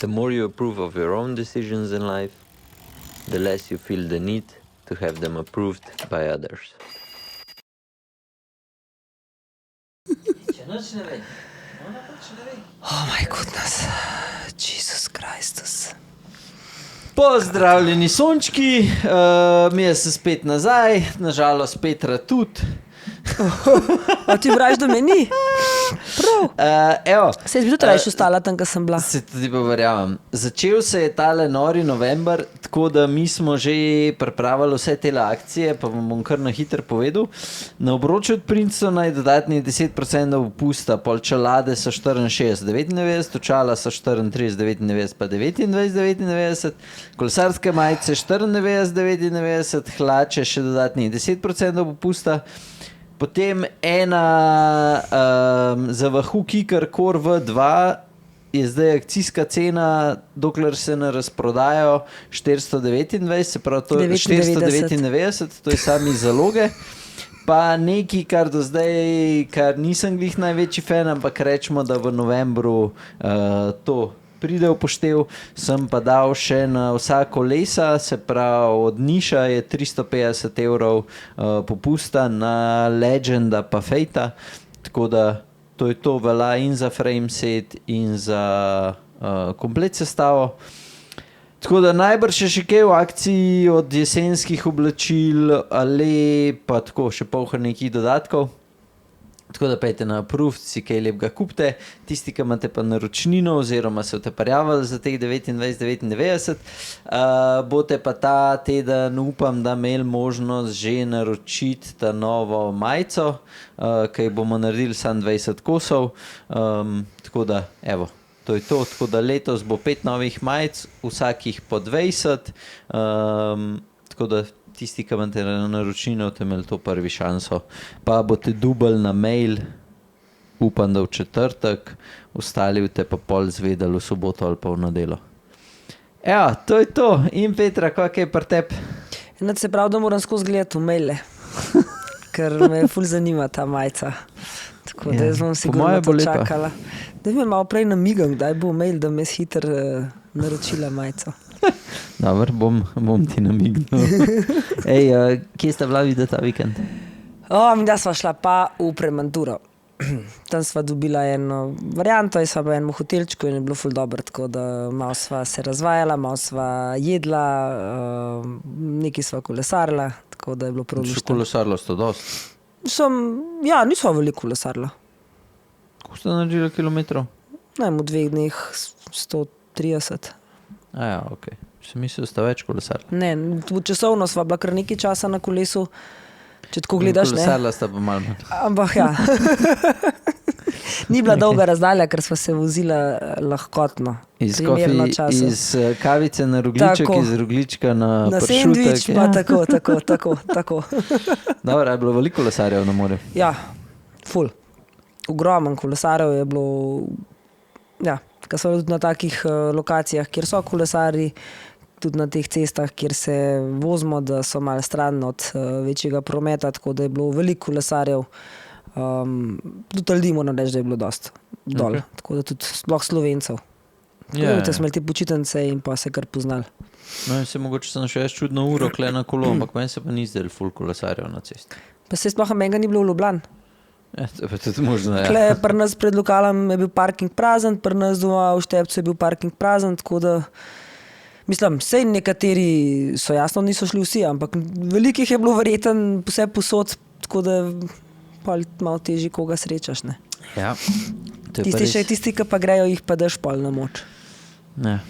The more you approve of your own decisions in life, the less you feel the need to have them approved by others. Oh my goodness. Jesus Christus. Pozdravljeni sončki, mi se spet nazaj, nažalost Petra tudi. A ti praviš, da me ni? Prav. Evo, Se je tudi rajš ostala tam, ko sem bila. se tudi pa verjamem. Začel se je tale nori november, tako da mi smo že pripravili vse tele akcije, pa vam bom kar na hitro povedal. Na obroču od Princetona je dodatni 10% popusta, pol čelade so 64,99, očala so 34,99 pa 29,99, kolesarske majice 94,99, hlače še dodatni 10% popusta. Potem ena za Wahoo Kicker Core V2 je zdaj akcijska cena, dokler se ne razprodajo 429, se pravi to je 499, to je sami zaloge. Pa nekaj, kar do zdaj, kar nisem glih največji fan, ampak rečemo, da v novembru to pride v poštev, sem pa dal še na vsa kolesa, se pravi od Niša je 350 evrov popusta, na Legenda pa Fejta, tako da to je to, velja in za frameset in za komplet sestavo. Tako da najbrž je še kaj v akciji od jesenskih oblačil, ali pa tako še polha nekih dodatkov. Tako da pejte na Approved, si kaj lepega kupite, tisti, ki imate pa naročnino oziroma se boste prijavili za teh 29,99, boste pa ta teden, upam, da imeli možnost že naročiti ta novo majico, ki bomo naredili samo 20 kosov, tako da evo, to je to, tako da letos bo 5 novih majic, vsakih po 20, tako da tisti, ki imate na naročnino, boste imeli to prvi šanso. Pa boste dubali na mail, upam, da v četrtek, ostali boste pa pol zvedeli v soboto ali pa v nedelo. Ja, to je to. In Petra, kak je pri tebi? Enač se pravi, da moram skozi gledati v maile, ker me ful zanima ta majica. Tako da jaz bom sigurno to čakala. Da mi malo prej namigam, kdaj bo mail, da me hitro naročila majico. Dobar, bom ti namignil. Ej, kje sta bila videti ta vikend? Da sva šla pa v Premanturo. Tam sva dobila eno varianto, jaz sva v enem hotelčku in je bilo ful dobro, tako da malo sva se razvajala, malo sva jedla, nekaj sva kolesarila, tako da je bilo prav luštno. Še kolesarila sta dost? Nisva veliko kolesarila. Kako sta naredila kilometrov? V 2 dneh 130. Ja, okej. Sem mislil, da sta več kolesarila. Ne, časovno sva bila kar nekaj časa na kolesu, če tako gledaš, ne. Kolesarila sta pa malo manj. Ampak ja. Ni bila dolga razdalja, ker sva se vozila lahkotno. Iz kavice na rogliček, tako. Iz roglička na pršutek. Sendvič, pa tako. Dobro, je bilo veliko kolesarjev na morju? Ja, ful. Ogromen kolesarjev je bilo, ja, ker so tudi na takih lokacijah, kjer so kolesarji, tudi na teh cestah, kjer se vozimo, da so malo stran od večjega prometa, tako da je bilo veliko kolesarjev. Tudi ljudi moram reči, da je bilo dosti dol, tako da tudi sploh Slovencev. Tako da smo imeli te počitnice in pa se kar poznali. No in se mogoče sem še jaz čudno uro kle na kolo, ampak meni se pa ni zdel ful kolesarjev na cesti. Pa se sploh menga ni bilo v Ljubljani. Ja, to je tudi možno, ja. Tukaj pri nas pred lokalom je bil parking prazen, pri nas doma v Štepcu je bil parking prazen, tako da mislim, sej nekateri so jasno niso šli vsi, ampak velikih je bilo verjeten vse posod, tako da malo težji koga srečaš, ne. Ja. Tisti, ki pa grejo, jih pa daš pol na moč. Ja.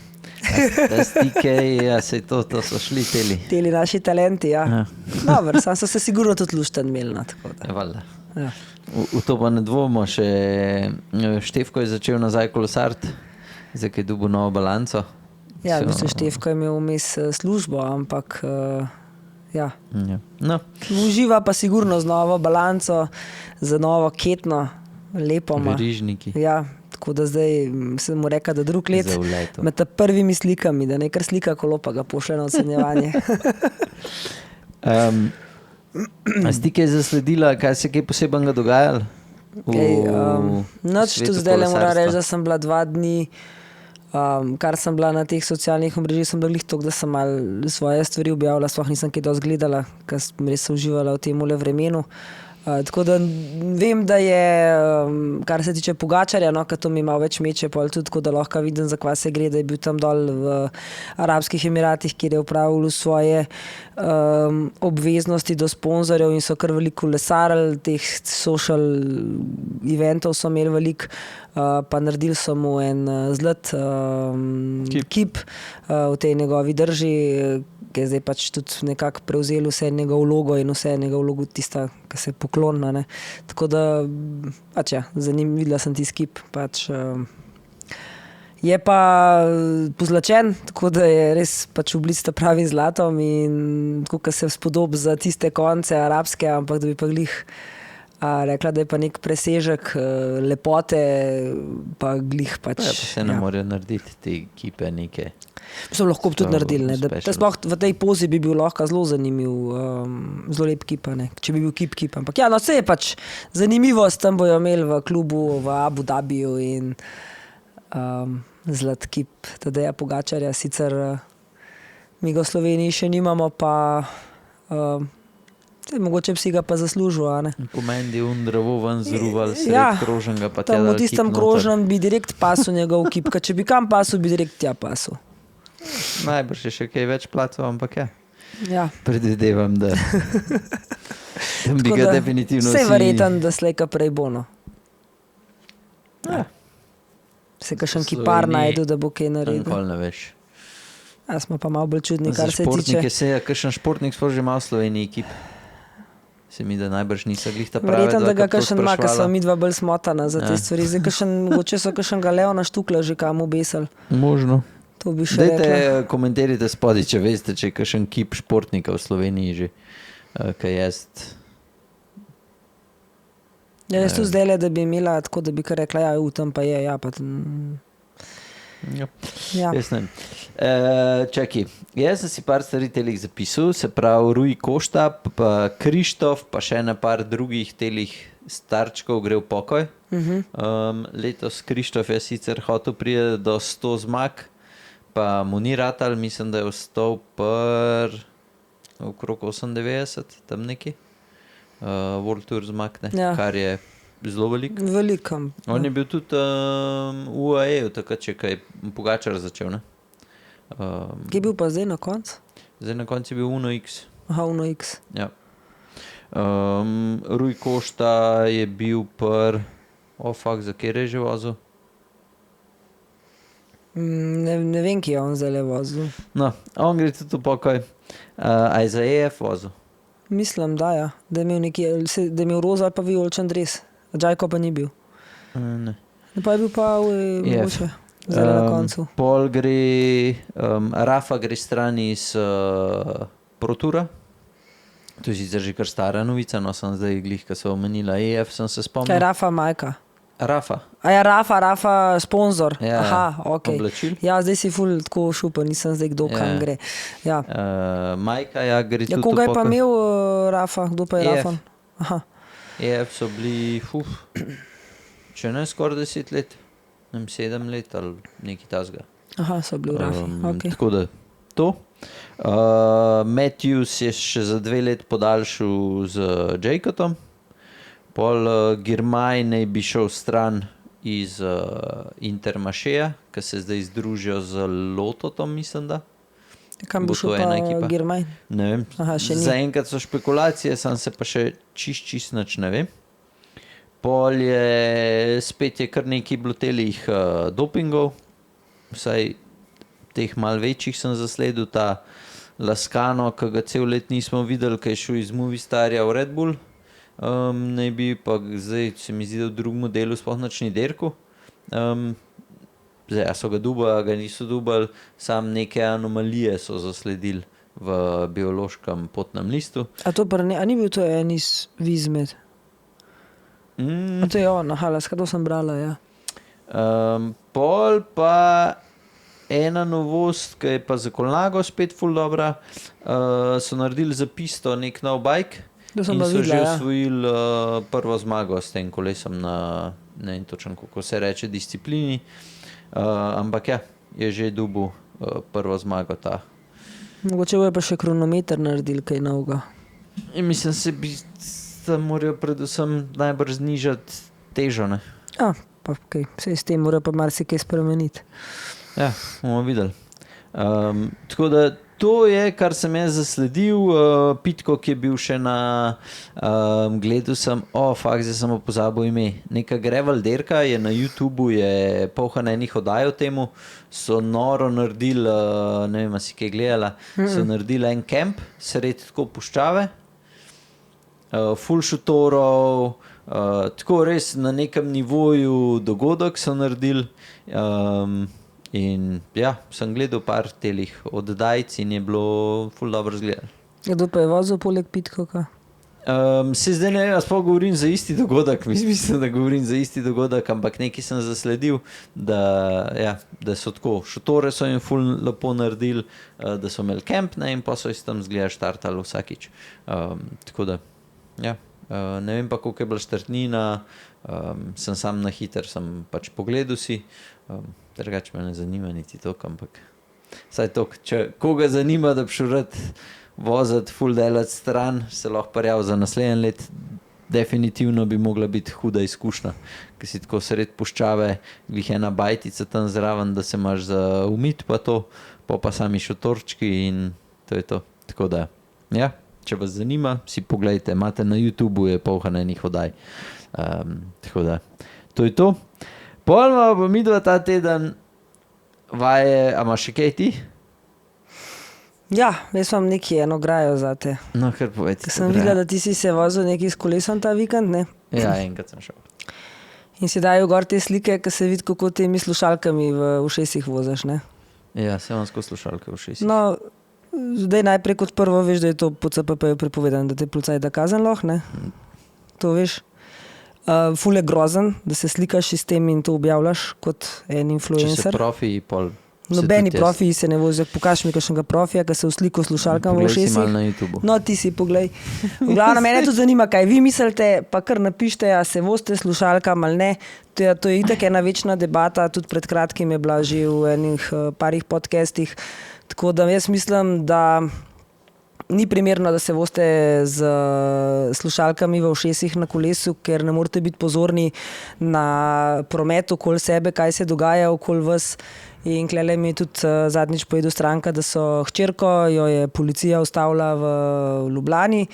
Ja, sej to so šli Teli naši talenti, ja. Dobro, sam so se sigurno tudi lušten imeli, tako da. Je valjda. Ja. V to pa ne dvomimo, še Štefko je začel nazaj kolesariti, zdaj je dobil novo balanco. Ja, v bistvu Štefko je imel vmes službo, ampak ja. No. Uživa pa sigurno z novo balanco, za novo ketno, lepo ima. Verižniki. Ja, tako da zdaj se mu reka, da drug let med prvimi slikami, da nekaj slika kolo, pa ga pošle na ocenjevanje. A si ti kaj zasledila, kaj se kaj posebnega dogajalo? Noč tu zdaj le moram reči, da sem bila 2 dni Kar sem bila na teh socialnih omrežjih, sem bila glih toliko, da sem malo svoje stvari objavila, sploh nisem kaj dosti gledala, ker sem res uživala v tem vremenu. Tako da vem, da je, kar se tiče Pogačarja, no, ker to mi malo več meče, pol tudi tako, da lahko vidim, za kva se gre, da je bil tam dol v Arabskih Emiratih, kjer je upravil svoje obveznosti do sponzorjev in so kar veliko lesarili, teh social eventov so imeli veliko, pa naredili so mu en zlat kip v tej njegovi drži, ki je zdaj pač tudi nekako prevzel vse njegov logo in vse njegov logo tista, ki se poklona, ne. Tako da, pač ja, videla sem tisti kip, pač je pa pozlačen, tako da je res pač oblic ta pravi zlatom in tako, ki se spodob za tiste konce arabske, ampak da bi pa glih rekla, da je pa nek presežek lepote, pa glih pač. Pa se ne morejo narediti te kipe neke. So lahko tudi naredili, ne, da sploh v tej pozi bi bil lahko zelo zanimiv, zelo lep kip, ne, če bi bil kip, ampak ja, no, vse je pač zanimivost, tam bojo imeli v klubu v Abu Dhabiju in zlat kip Tadeja Pogačarja, sicer mi ga v Sloveniji še nimamo, pa mogoče bi si ga pa zaslužil, a ne. Pomeni, da je drevo ven zruval sred krožnega, pa tam v tistem krožnem bi direkt pasil njegov kip, če bi kam pasil, bi direkt tja pasil. Najbrž je še kaj več placev, ampak ja. Predvidevam, da tam bi ga definitivno vsi... Vse verjetno, da slejka prej bo, no. Ja. Se kakšen kipar najdu, da bo kaj naredil. Nikoli ne veš. Ja, smo pa malo bolj čudni, kar se tiče. Kakšen športnik sploh že ima v Sloveniji kip? Se mi, da najbrž niso glih ta pravi, verjetno, da ga kakšen ima, ker so midva bolj smotana za te stvari. Zdaj mogoče so kakšen Leona Štukla že kam obesali. Možno. To bi še rekla. Dajte, komentirajte spodaj, če veste, če je kakšen kip športnika v Sloveniji že, kaj jaz. Ja, jaz tu zdajle, da bi imela tako, da bi kar rekla, ja, tam pa je, ja, pa... Ja. Ja. Jaz ne. Čakaj, jaz sem si par stvari telih zapisal, se pravi Rui Košta, pa Krištof, pa še na par drugih telih starčkov gre v pokoj. Letos Krištof je sicer hotel priti do 100 zmag, pa mu ni ratal, mislim, da je ostal okrog 98, tam neki. World Tour zmag, ne, kar je zelo veliko. Veliko. On je bil tudi v UAE-u, takrat, če kaj Pogačar začel, ne. Kje je bil pa zdaj na koncu? Zdaj na koncu je bil Uno X. Aha, Uno X. Ja. Rui Košta je bil za kjer je že vozil? Ne vem, ki je on zdaj vozil. No, on gre tudi v pokoj. A je za EF vozil? Mislim, da ja. Da je imel da je imel roza ali pa vijoličen dres. Džajko pa ni bil. Ne. Pa je bil pa mogoče zdaj na koncu. Pol gre, Rafa gre strani iz ProToura. To je sicer že kar stara novica, no sem zdaj glih, ko sem omenila EF, sem se spomnil. Kaj je Rafa majka? Rafa. A ja, Rafa sponzor. Ja, aha, okej. Oblačil. Ja, zdaj si ful tako šupa, nisem zdaj kdo kam gre. Ja. Majka, ja, gre tudi koga je pa imel Rafa? Kdo pa je Rafa? Aha. EF so bili, če ne skoraj 10 let, 7 let ali nekaj tasga. Aha, so bili v Rafi, okej. Tako da, to. Matthews je še za 2 let podaljšal z Jaycotom. Pol Girmay naj bi šel stran iz Intermarcheja, ki se zdaj združijo z Lototom, mislim, da. Kam bo šel pa Girmay? Ne vem. Aha, še ni. Zaenkrat so špekulacije, sam se pa še čist nič ne vem. Pol je, spet je kar nekaj bilo telih dopingov, vsaj teh malo večjih sem zasledil, ta Lascano, ki ga cel let nismo videli, ki je šel iz Movistarja v Red Bull. Naj bi pa zdaj, se mi zdi, da v drugem delu sploh nič ni dirkal. Zdaj, so ga dubali, ga niso dubali, sam neke anomalije so zasledili v biološkem potnem listu. A ni bil to en iz Vizmed? A to je on, aha, to sem brala, ja. Pol pa ena novost, ki je pa za Colnago spet ful dobra, so naredili za pisto nek nov bike. In so že osvojili prvo zmago s tem kolesom na, ne vem točno, kako se reče, disciplini. Ampak ja, je že dobil prvo zmago ta. Mogoče bo pa še kronometer naredil kaj novega. In mislim, da morajo predvsem najbrž znižati težo, ne? Pa okay. Vse s tem mora pa marsikaj spremeniti. Ja, bomo videli. Tako da to je, kar sem jaz zasledil. Pitko, ki je bil še na gledal sem, zdaj sem pozabil ime. Neka Grevalderka je na YouTubu, je polhan enih oddaj o temu, so noro naredili, ne vem, si kaj gledala, so naredili en kemp sredi tako puščave, ful šotorov, tako res na nekem nivoju dogodek so naredili. In ja, sem gledal par telih oddajc in je bilo ful dobro zgledati. Kdo pa je vozil poleg Pitkoka? Se zdaj ne vem, sploh govorim za isti dogodek, mislim, da govorim za isti dogodek, ampak nekaj sem zasledil, da so tako, šotore so jim ful lepo naredili, da so imeli kemp, ne, in pa so iz tam zgleda štartali vsakič. Tako da, ja, ne vem pa, koliko je bila štartnina, sem sam na hiter, sem pač pogledal si, drugače me ne zanima niti toliko, ampak saj toliko, če koga zanima, da bi šel rad voziti, ful delati stran, se lahko parjav za naslednji let, definitivno bi mogla biti huda izkušnja, ker si tako sred puščave, glih ena bajtica tam zraven, da se imaš za umit pa to, pa sami šotorčki in to je to. Tako da, ja, če vas zanima, si pogledajte, imate na YouTubu, je polhan enih oddaj. Tako da, to je to. Pojma pa midva ta teden vaje, a imaš še kaj ti? Ja, jaz imam nekaj eno grajo zate. No, kar povedati. Sem videla, da ti si se vozil nekaj s kolesom ta vikend, ne? Ja, enkrat sem šel. In si dajo gor te slike, ki se vidi, kako temi slušalkami v ušesih vozaš, ne? Ja, se vam skozi slušalke v ušesih. No, zdaj najprej kot prvo veš, da je to po CPP-ju prepovedano, da te policaj da kazen lahko, ne? To veš. Ful je grozen, da se slikaš s tem in to objavljaš kot en influencer. Če se profiji pol... Nobeni profiji se ne vozijo. Pokaž mi kakšnega profija, ki se v sliko slušalkam v ušesih. Poglej si malo na YouTubu. No, ti si poglej. V glavnem, mene tudi zanima, kaj vi mislite, pa kar napište, a se vozite slušalkam ali ne. To je itak ena večna debata, tudi pred kratkim je bila že v enih parih podcastih. Tako da jaz mislim, da ni primerno, da se vozite z slušalkami v ušesih na kolesu, ker ne morete biti pozorni na promet okoli sebe, kaj se dogaja okoli vas. In klele mi je tudi zadnjič povedal stranka, da so hčerko, jo je policija ustavila v Ljubljani,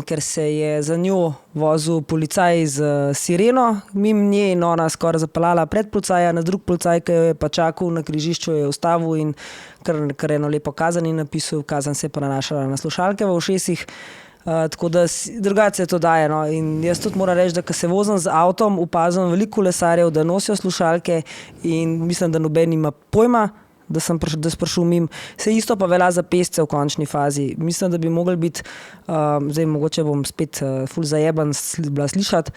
ker se je za njo vozil policaj z sireno, mimo nje in ona skoraj zapeljala pred policaja, na drug policaj, ki jo je pa čakal na križišču, je ustavil in kar eno lepo kazen je napisal, kazen se je pa nanašala na slušalke v ušesih. Tako da drugače to daje. No. In jaz tudi moram reči, da ko se vozim z avtom, opazim veliko kolesarjev, da nosijo slušalke in mislim, da noben ima pojma, da sprašujem mim. Vse isto pa velja za pešce v končni fazi. Mislim, da bi mogli biti, zdaj mogoče bom spet ful zajeban bila slišati,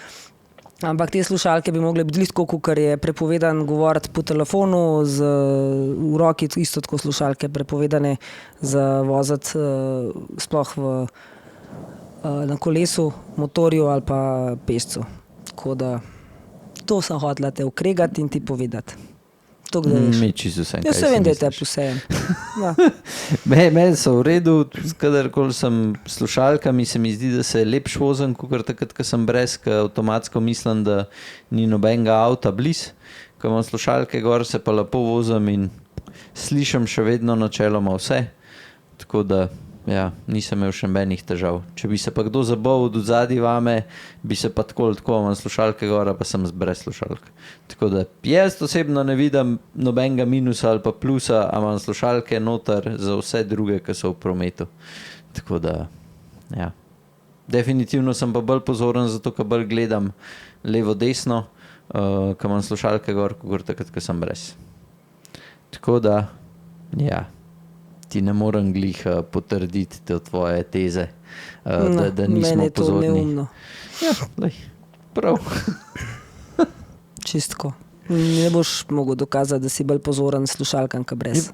ampak te slušalke bi mogle biti tako, ker je prepovedan govoriti po telefonu, v roki isto tako slušalke prepovedane za voziti sploh na kolesu, motorju ali pa pešcu. Tako da to sem hotela te ukregati in ti povedati. To, kdo veš. Mi čisto vsem, jaz se vem, da je tebi vsejem. Ja. Meni so v redu, kadarkoli sem slušalkami, se mi zdi, da se lepš vozim, kot takrat, ko sem brez, ko avtomatsko mislim, da ni nobenega avta bliz. Ko imam slušalke gor, se pa lepo vozim in slišim še vedno načeloma vse. Tako da ja, nisem imel še nobenih težav. Če bi se pa kdo zabal od zadaj vame, bi se pa tako imam slušalke gora, pa sem brez slušalk. Tako da jaz osebno ne vidim nobenega minusa ali pa plusa, a imam slušalke noter za vse druge, ki so v prometu. Tako da, ja. Definitivno sem pa bolj pozoren, zato ker bolj gledam levo-desno, ko imam slušalke gor, kot takrat, ko sem brez. Tako da, ja. Ti ne morem glih potrditi te tvoje teze, da nismo pozorni. Mene je to neumno. Ja, lej, prav. Čistko. Ne boš mogel dokazati, da si bolj pozoren slušalkam, ka brez.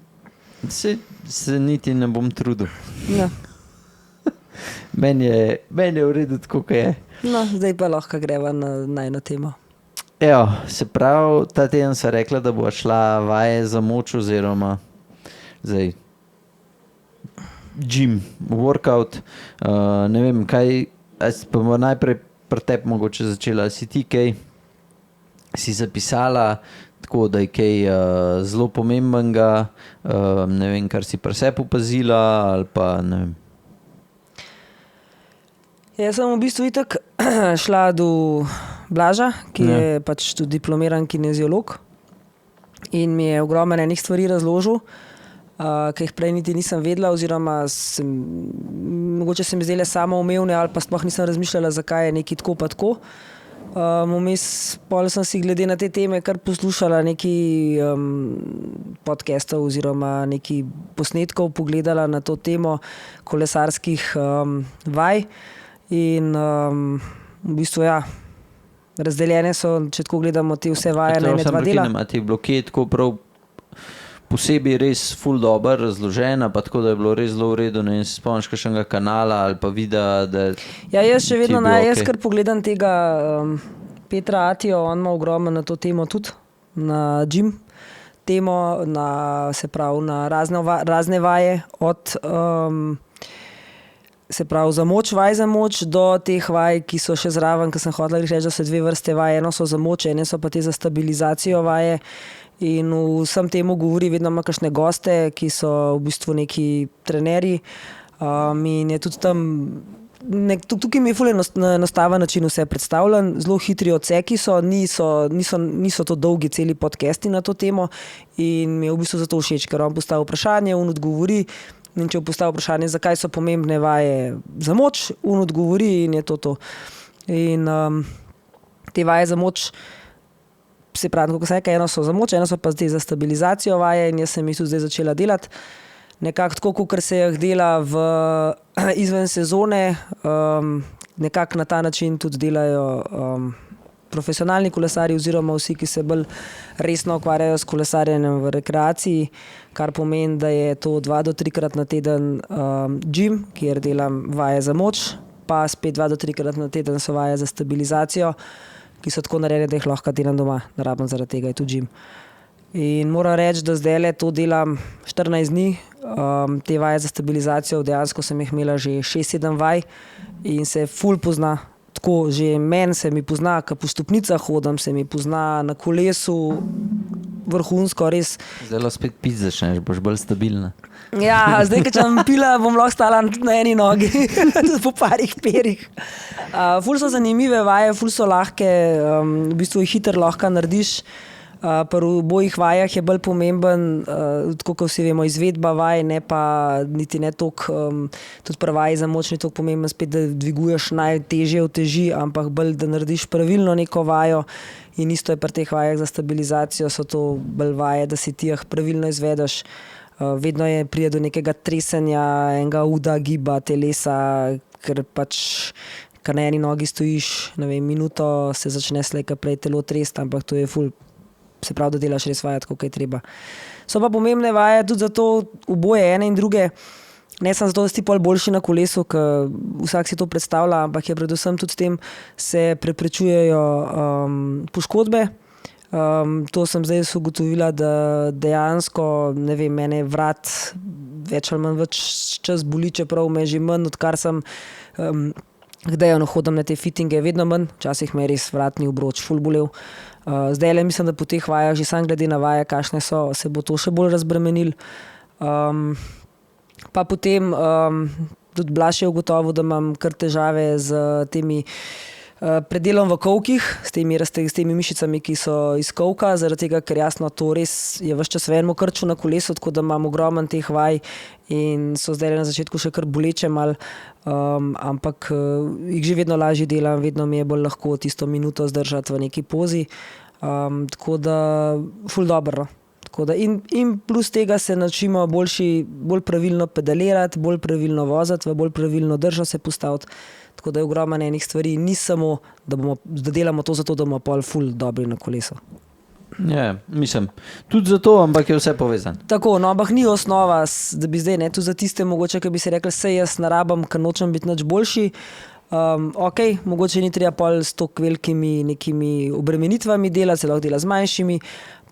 Se niti ne bom trudil. Ja. Meni je v redu tako, kaj je. No, zdaj pa lahko greva na eno temo. Evo, se pravi, ta teden sem rekla, da bo šla vaje za moč oziroma zdaj gym, workout. Ne vem, kaj, pa bomo najprej pri tebi mogoče začela. Si ti kaj, si zapisala, tako da je kaj zelo pomembenega, ne vem, kar si pri sebi opazila ali pa ne vem. Jaz sem v bistvu itak šla do Blaža, ki je pač tudi diplomiran kineziolog in mi je ogromno enih stvari razložil, ki jih prej niti nisem vedela oziroma mogoče se mi zdele samoumevne ali pa sploh nisem razmišljala, zakaj je nekaj tako pa tako. Vmes pol sem si glede na te teme kar poslušala nekaj podcastov oziroma nekaj posnetkov pogledala na to temo kolesarskih vaj in v bistvu razdeljene so, če tako gledamo te vse vaje na ene dva dela. Ti bloke tako prav posebej res ful dobro razložena, pa tako da je bilo res zelo v redu, ne spomniš kakšnega kanala ali pa videa, da jaz še vedno jaz kar pogledam tega Petra Atijo, on ima ogromno na to temo tudi, na gym temo, se pravi na razne vaje, od se pravi za moč, vaj za moč, do teh vaj, ki so še zraven, ki sem hotela reči, da so dve vrste vaj, eno so za moč, ene so pa te za stabilizacijo vaje in vsem temu govori, vedno ima kakšne goste, ki so v bistvu neki trenerji in je tudi tam, tukaj mi je ful enostaven način vse predstavljen, zelo hitri odseki so, niso to dolgi celi podcasti na to temo in mi je v bistvu zato všeč, ker on postavi vprašanje, on odgovori. In če postavi vprašanje, zakaj so pomembne vaje za moč, on odgovori in je to. In te vaje za moč, se pravi, kako se reče, eno so za moč, eno so pa zdaj za stabilizacijo vaje in jaz sem jih tudi zdaj začela delati. Nekako tako, kot se jih dela izven sezone, nekako na ta način tudi delajo profesionalni kolesarji oziroma vsi, ki se bolj resno ukvarjajo s kolesarjenjem v rekreaciji, kar pomeni, da je to 2 do 3 krat na teden gym, kjer delam vaje za moč, pa spet 2 do 3 krat na teden so vaje za stabilizacijo, ki so tako narejene, da jih lahko delam doma, ne rabim zaradi tega je tu gym. In moram reči, da zdajle to delam 14 dni, te vaje za stabilizacijo, dejansko sem jih imela že 6-7 vaj in se ful pozna. Tako, že meni se mi pozna, ko po stopnicah hodim, se mi pozna na kolesu, vrhunsko, res. Zdaj spet piti začneš, boš bolj stabilna. Ja, zdaj, ker če bom pila, bom lahko stala na eni nogi, po parih perih. Ful so zanimive vaje, ful so lahke, v bistvu jih hitro lahko narediš. Pri obojih vajah je bolj pomemben, tako kot vsi vemo, izvedba vaj, ne pa niti ne toliko, tudi pri vaji za moč ni toliko pomemben spet, da dviguješ najtežje uteži, ampak bolj, da narediš pravilno neko vajo in isto je pri teh vajah za stabilizacijo, so to bolj vaje, da si ti jih pravilno izvedeš. Vedno pride do nekega tresenja, enega uda, giba telesa, ker pač kar na eni nogi stojiš, ne vem, minuto se začne slejka prej telo tresti, ampak to je ful. Se pravi, da delaš res vaje, tako kaj treba. So pa pomembne vaje tudi zato oboje, ene in druge, ne samo zato, da si pol boljši na kolesu, ker vsak si to predstavlja, ampak je predvsem tudi s tem se preprečujejo poškodbe. To sem zdaj ugotovila, da dejansko, ne vem, mene vrat več ali manj več čas boli, čeprav me že manj, odkar sem kdaj hodim na te fittinge, vedno manj, včasih me je res vratni obroč ful bolel. Zdaj le mislim, da po teh vajah, že sam glede na vaje, kakšne so, se bo to še bolj razbremenil. Pa potem tudi Blaž je ugotovil, da imam kar težave z temi predelom v kolkih, s temi mišicami, ki so iz kolka, zaradi tega, ker jasno to res je ves čas v enem krču na kolesu, tako da imam ogromen teh vaj in so zdaj na začetku še kar boleče malo, ampak jih že vedno lažje delam, vedno mi je bolj lahko tisto minuto zdržati v neki pozi, tako da ful dobro. Tako da in plus tega se naučimo bolj pravilno pedalirati, bolj pravilno voziti, v bolj pravilno držo se postaviti. Tako da je ogromno enih stvari, ni samo, da delamo to zato, da bomo pol ful dobri na kolesu. Ja, mislim, tudi zato, ampak je vse povezan. Tako, no, ampak ni osnova, da bi zdaj, ne, tu za tiste mogoče, ki bi si rekli, sej jaz ne rabim, ker nočem biti nič boljši. Ok, mogoče ni treba pol s toliko velikimi nekimi obremenitvami delati, se lahko dela z manjšimi,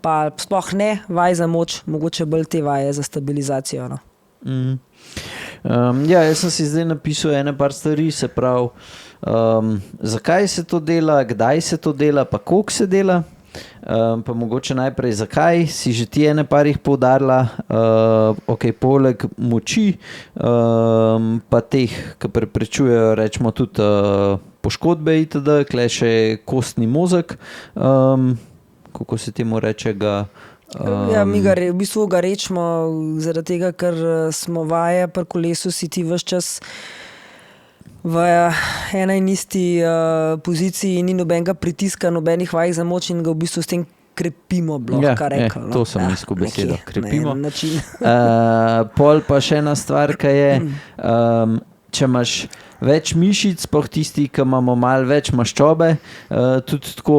pa sploh ne vaj za moč, mogoče bolj te vaje za stabilizacijo. No. Jaz sem si zdaj napisal par stvari, se pravi, zakaj se to dela, kdaj se to dela, pa koliko se dela. Pa mogoče najprej zakaj, si že ti par jih poudarila, ok, poleg moči, pa teh, ki preprečujejo, rečemo tudi poškodbe itd., kle še kostni mozek, kako se temu reče ga... Mi v bistvu ga rečemo zaradi tega, ker smo vaje pri kolesu, si ti ves čas v ena in isti poziciji, ni nobenega pritiska, nobenih vaj za moč in ga v bistvu s tem krepimo, kar rekel. To sem iskal besedo, krepimo. Na način. Pol pa še ena stvar, ki je, če imaš več mišic, pa tisti, ki imamo malo več maščobe, tudi tako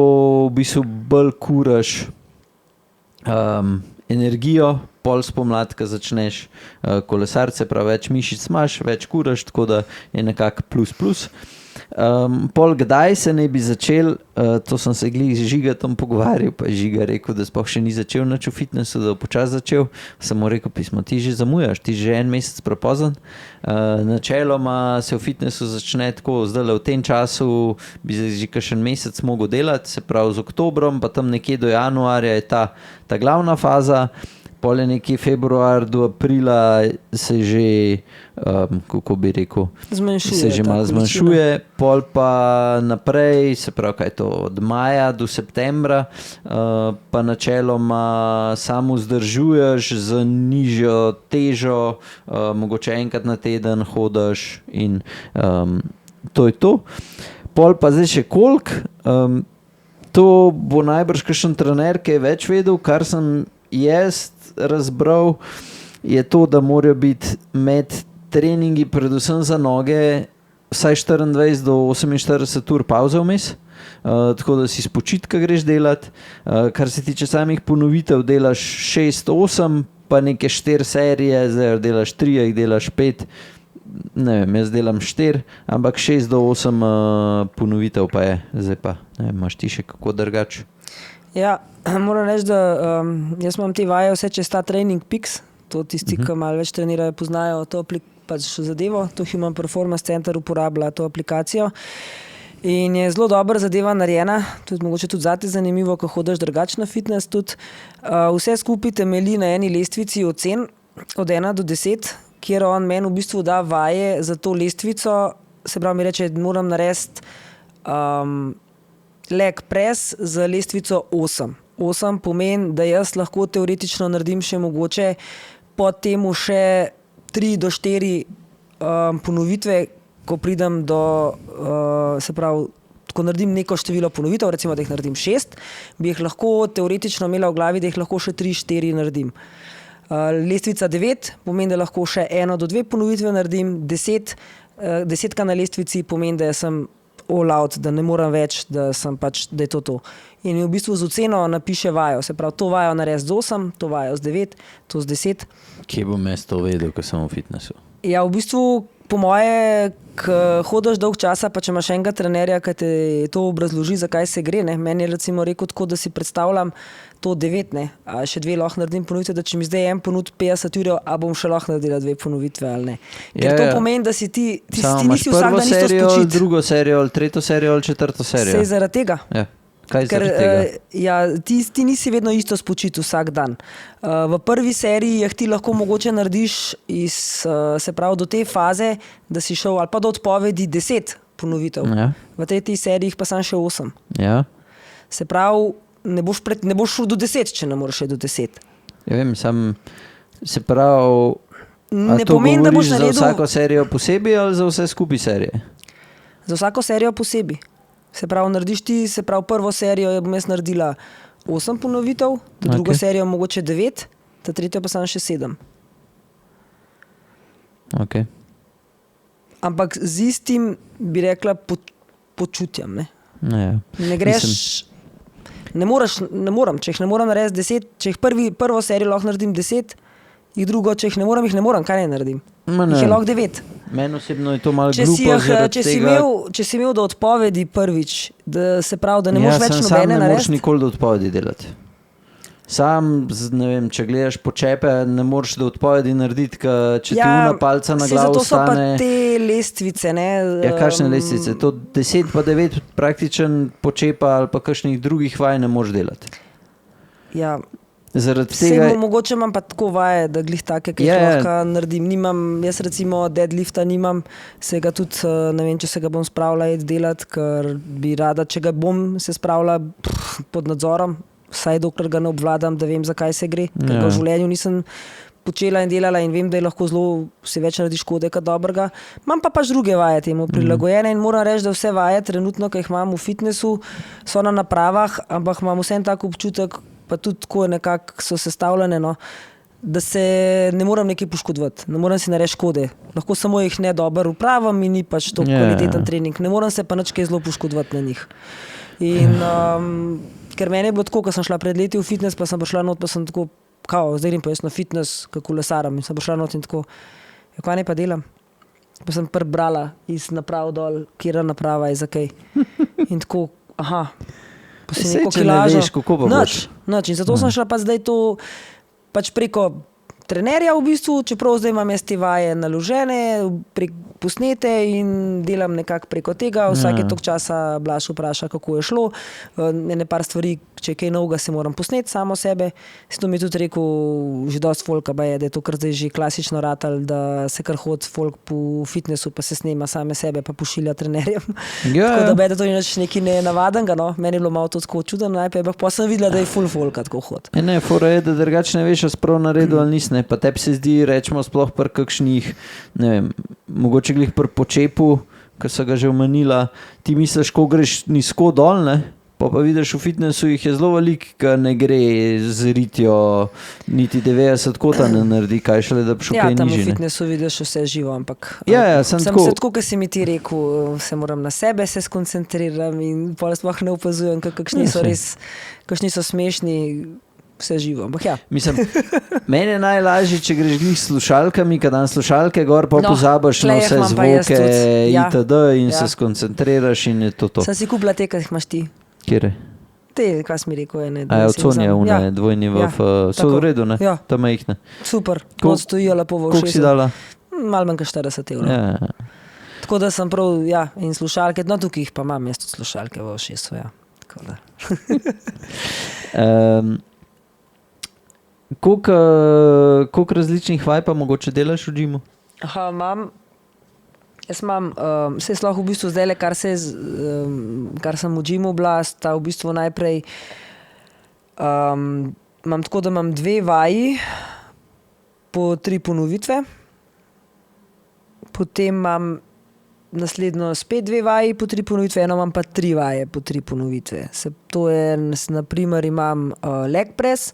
v bistvu bolj kuraš energijo, pol spomladka začneš kolesarce, prav več mišic imaš, več kuraš, tako da je nekako plus. Pol kdaj se ne bi začel, to sem se glih z Žigatom pogovarjal, pa je Žiga rekel, da sploh še ni začel nič v fitnessu, da bo počas začel. Sem mu rekel, pismo, ti že zamujaš, ti že en mesec prepozen. Načeloma se v fitnessu začne tako, zdaj v tem času bi že kakšen mesec mogel delati, se pravi z oktobrom, pa tam nekje do januarja je ta glavna faza. Pol je nekje februar do aprila se že, kako bi rekel, se že malo zmanjšuje, pol pa naprej, se pravi, kaj je to, od maja do septembra, pa načeloma samo vzdržuješ z nižjo težo, mogoče enkrat na teden hodiš in to je to. Pol pa zdaj še koliko, to bo najbrž kakšen trener, ki je več vedel, kar sem jaz razbral, je to, da morajo biti med treningi, predvsem za noge, vsaj 24 do 48 ur pauze vmes, tako da si s počitka greš delat. Kar se tiče samih ponovitev, delaš 6-8, pa neke 4 serije, zdaj delaš 3, jih delaš 5, ne vem, jaz delam 4, ampak 6 do 8 ponovitev pa je, zdaj pa, ne vem, imaš ti še kako drugače? Ja, moram reči, da jaz imam te vaje vse čez ta Training Peaks, to tisti, ki malo več trenirajo, poznajo to pač zadevo, to Human Performance Center uporablja to aplikacijo in je zelo dobra zadeva narejena, tudi mogoče tudi zate zanimivo, ko hodiš drugače na fitness, tudi vse skupaj temelji na eni lestvici ocen od 1 do 10, kjer on meni v bistvu da vaje za to lestvico, se pravi mi reče, moram narediti leg press z lestvico 8. 8 pomeni, da jaz lahko teoretično naredim še mogoče po temu še 3 do 4 ponovitve, ko pridem do, se pravi, ko naredim neko število ponovitev, recimo, da jih naredim 6, bi jih lahko teoretično imela v glavi, da jih lahko še 3-4 naredim. Lestvica 9 pomeni, da lahko še 1 do 2 ponovitve naredim, 10 na lestvici pomeni, da sem all out, da ne moram več, da je to. In v bistvu z oceno napiše vajo, se pravi, to vajo naredi z 8, to vajo z 9, to z 10. Kje bom jaz to vedel, ko sem v fitnessu? Ja, v bistvu, po moje, ko hodiš dolg časa, pa če imaš enega trenerja, ki te to obrazloži, zakaj se gre, ne? Meni je recimo rekel tako, da si predstavljam to 9, ne? A še 2 lahko naredim ponovitve, da če mi zdaj en ponud 50 ur, a bom še lahko naredila 2 ponovitve ali ne. Ker to pomeni, da si ti nisi vsak dan isto spočit. Drugo serijo, tretjo serijo ali četrto serijo. Sej zaradi tega. Ja. Kaj zaradi tega? Ti nisi vedno isto spočit vsak dan. V prvi seriji ti lahko mogoče narediš se pravi do te faze, da si šel ali pa do odpovedi 10 ponovitev. Ja. V tretji seriji pa sam še 8. Ja. Se pravi, ne boš šel do 10, če ne moreš še do 10. Ja vem, se pravi, ne pomeni, da boš naredil... za vsako serijo posebej ali za vse skupaj serije? Za vsako serijo posebej. Se pravi, narediš ti, prvo serijo bom jaz naredila 8 ponovitev, drugo serijo mogoče 9, ta tretjo pa samo še 7. Ok. Ampak z istim, bi rekla, počutjem, ne? Ja. Ne greš... Ne moram, če jih ne moram narediti 10, če jih prvo serijo lahko naredim 10, jih drugo, če jih ne morem, kaj ne naredim. Ma ne. Jih je lahko 9. Meni osebno je to malo Če glupo zaradi tega. če si imel do odpovedi prvič, da se pravi, da ne moreš več sam nobene ne moreš narediti. nikoli do odpovedi delati. Sam, ne vem, če gledaš počepe, ne moreš do odpovedi narediti, če ti una palca na glavo zato so pa stane. te lestvice, ne. Ja, kakšne lestvice? To 10 pa 9 praktičen počepa ali pa kakšnih drugih vaj ne moreš delati. Ja, Zaradi tega... mogoče imam pa tako vaje, da glih take, ki jih lahko naredim. Jaz recimo deadlifta nimam, se ga tudi, ne vem, če se ga bom spravila delati, ker bi rada, če ga bom se spravila pod nadzorom, vsaj dokler ga ne obvladam, da vem, zakaj se gre, ker ga v življenju nisem počela in delala in vem, da je lahko zelo se več naredi škode kot dobrega. Imam pa pač druge vaje temu prilagojene in moram reči, da vse vaje trenutno, ki jih imam v fitnessu, so na napravah, ampak imam vsem tak občutek, pa tudi tako nekako so sestavljene, no, da se ne moram nekaj poškodovati, ne moram si narediti škode. Lahko samo jih ne dobro upravim in ni pač to kvaliteten trening. Ne moram se pa nič kaj zelo poškodovati na njih. In ker meni je bilo tako, ko sem šla pred leti v fitness, pa sem prišla not, pa sem tako, zdaj grem pa jaz na fitness, kako lesaram in sem prišla not in tako, kaj ne pa delam? Pa sem prebrala iz naprav dol, kjera naprava je za kaj. In tako, pa si neko kilažo. Nič. In zato sem šla pa zdaj to pač preko trenerja v bistvu, čeprav zdaj imam jaz te vaje naložene, posnete in delam nekako preko tega. Vsake toliko časa Blaž vpraša, kako je šlo. Ene par stvari, če je kaj novega, se moram posneti samo sebe. To mi je tudi rekel že dosti folka, da je to kar zdaj že klasično ratal, da se kar hod folk po fitnessu, pa se snema same sebe, pa pošilja trenerjem. Tako da to je nekaj nenavadnega, no. Meni je bilo malo to tako čudno najprej, pa sem videla, da je full folka tako hod. Ne, fora je, da drugače ne veš, a sprav naredil ali nis, ne. Pa tebi se zdi, rečemo sploh pri kakšnih, ne vem, mogoče glih pri počepu, ko so ga že omenila, ti misliš, ko greš nizko dol, ne? Pa vidiš v fitnessu jih je zelo veliko, ki ne gre z ritjo, niti 90 kota ne naredi, kaj šele, da bi šel kaj nižji. Ja, tam v fitnessu vidiš vse živo, ampak sem se tako, ko si mi ti rekel, se moram na sebe se skoncentriram in pol sploh ne opazujem, kakšni so res, kakšni so smešni, vse živo, ampak ja. Mislim, meni je najlažje, če greš glih s slušalkami, kad dan slušalke gor, pa pozabiš na vse zvoke itd. In se skoncentriraš in je to. Sem si kupila te, kaj imaš ti. Kjere? Te, kaj si mi rekel, ene. Od Sonja, une, dvojni v so v redu, ne? Ja. Tam majhne. Super, kot stojijo lepo v ušesu. Koliko si dala? Malo manj kot 40 €. Ja. Tako da sem prav, in slušalke, no tukaj jih pa imam, jaz tudi slušalke v ušesu, ja. Tako da. Koliko različnih vaj pa mogoče delaš v džimu? Jaz imam, vse sloh v bistvu zdajle, kar sem v džimu bila, sta v bistvu najprej, imam tako, da imam 2 vaji po 3 ponovitve, potem imam naslednjo spet 2 vaji po 3 ponovitve, eno imam pa 3 vaje po 3 ponovitve. To je, naprimer imam leg press,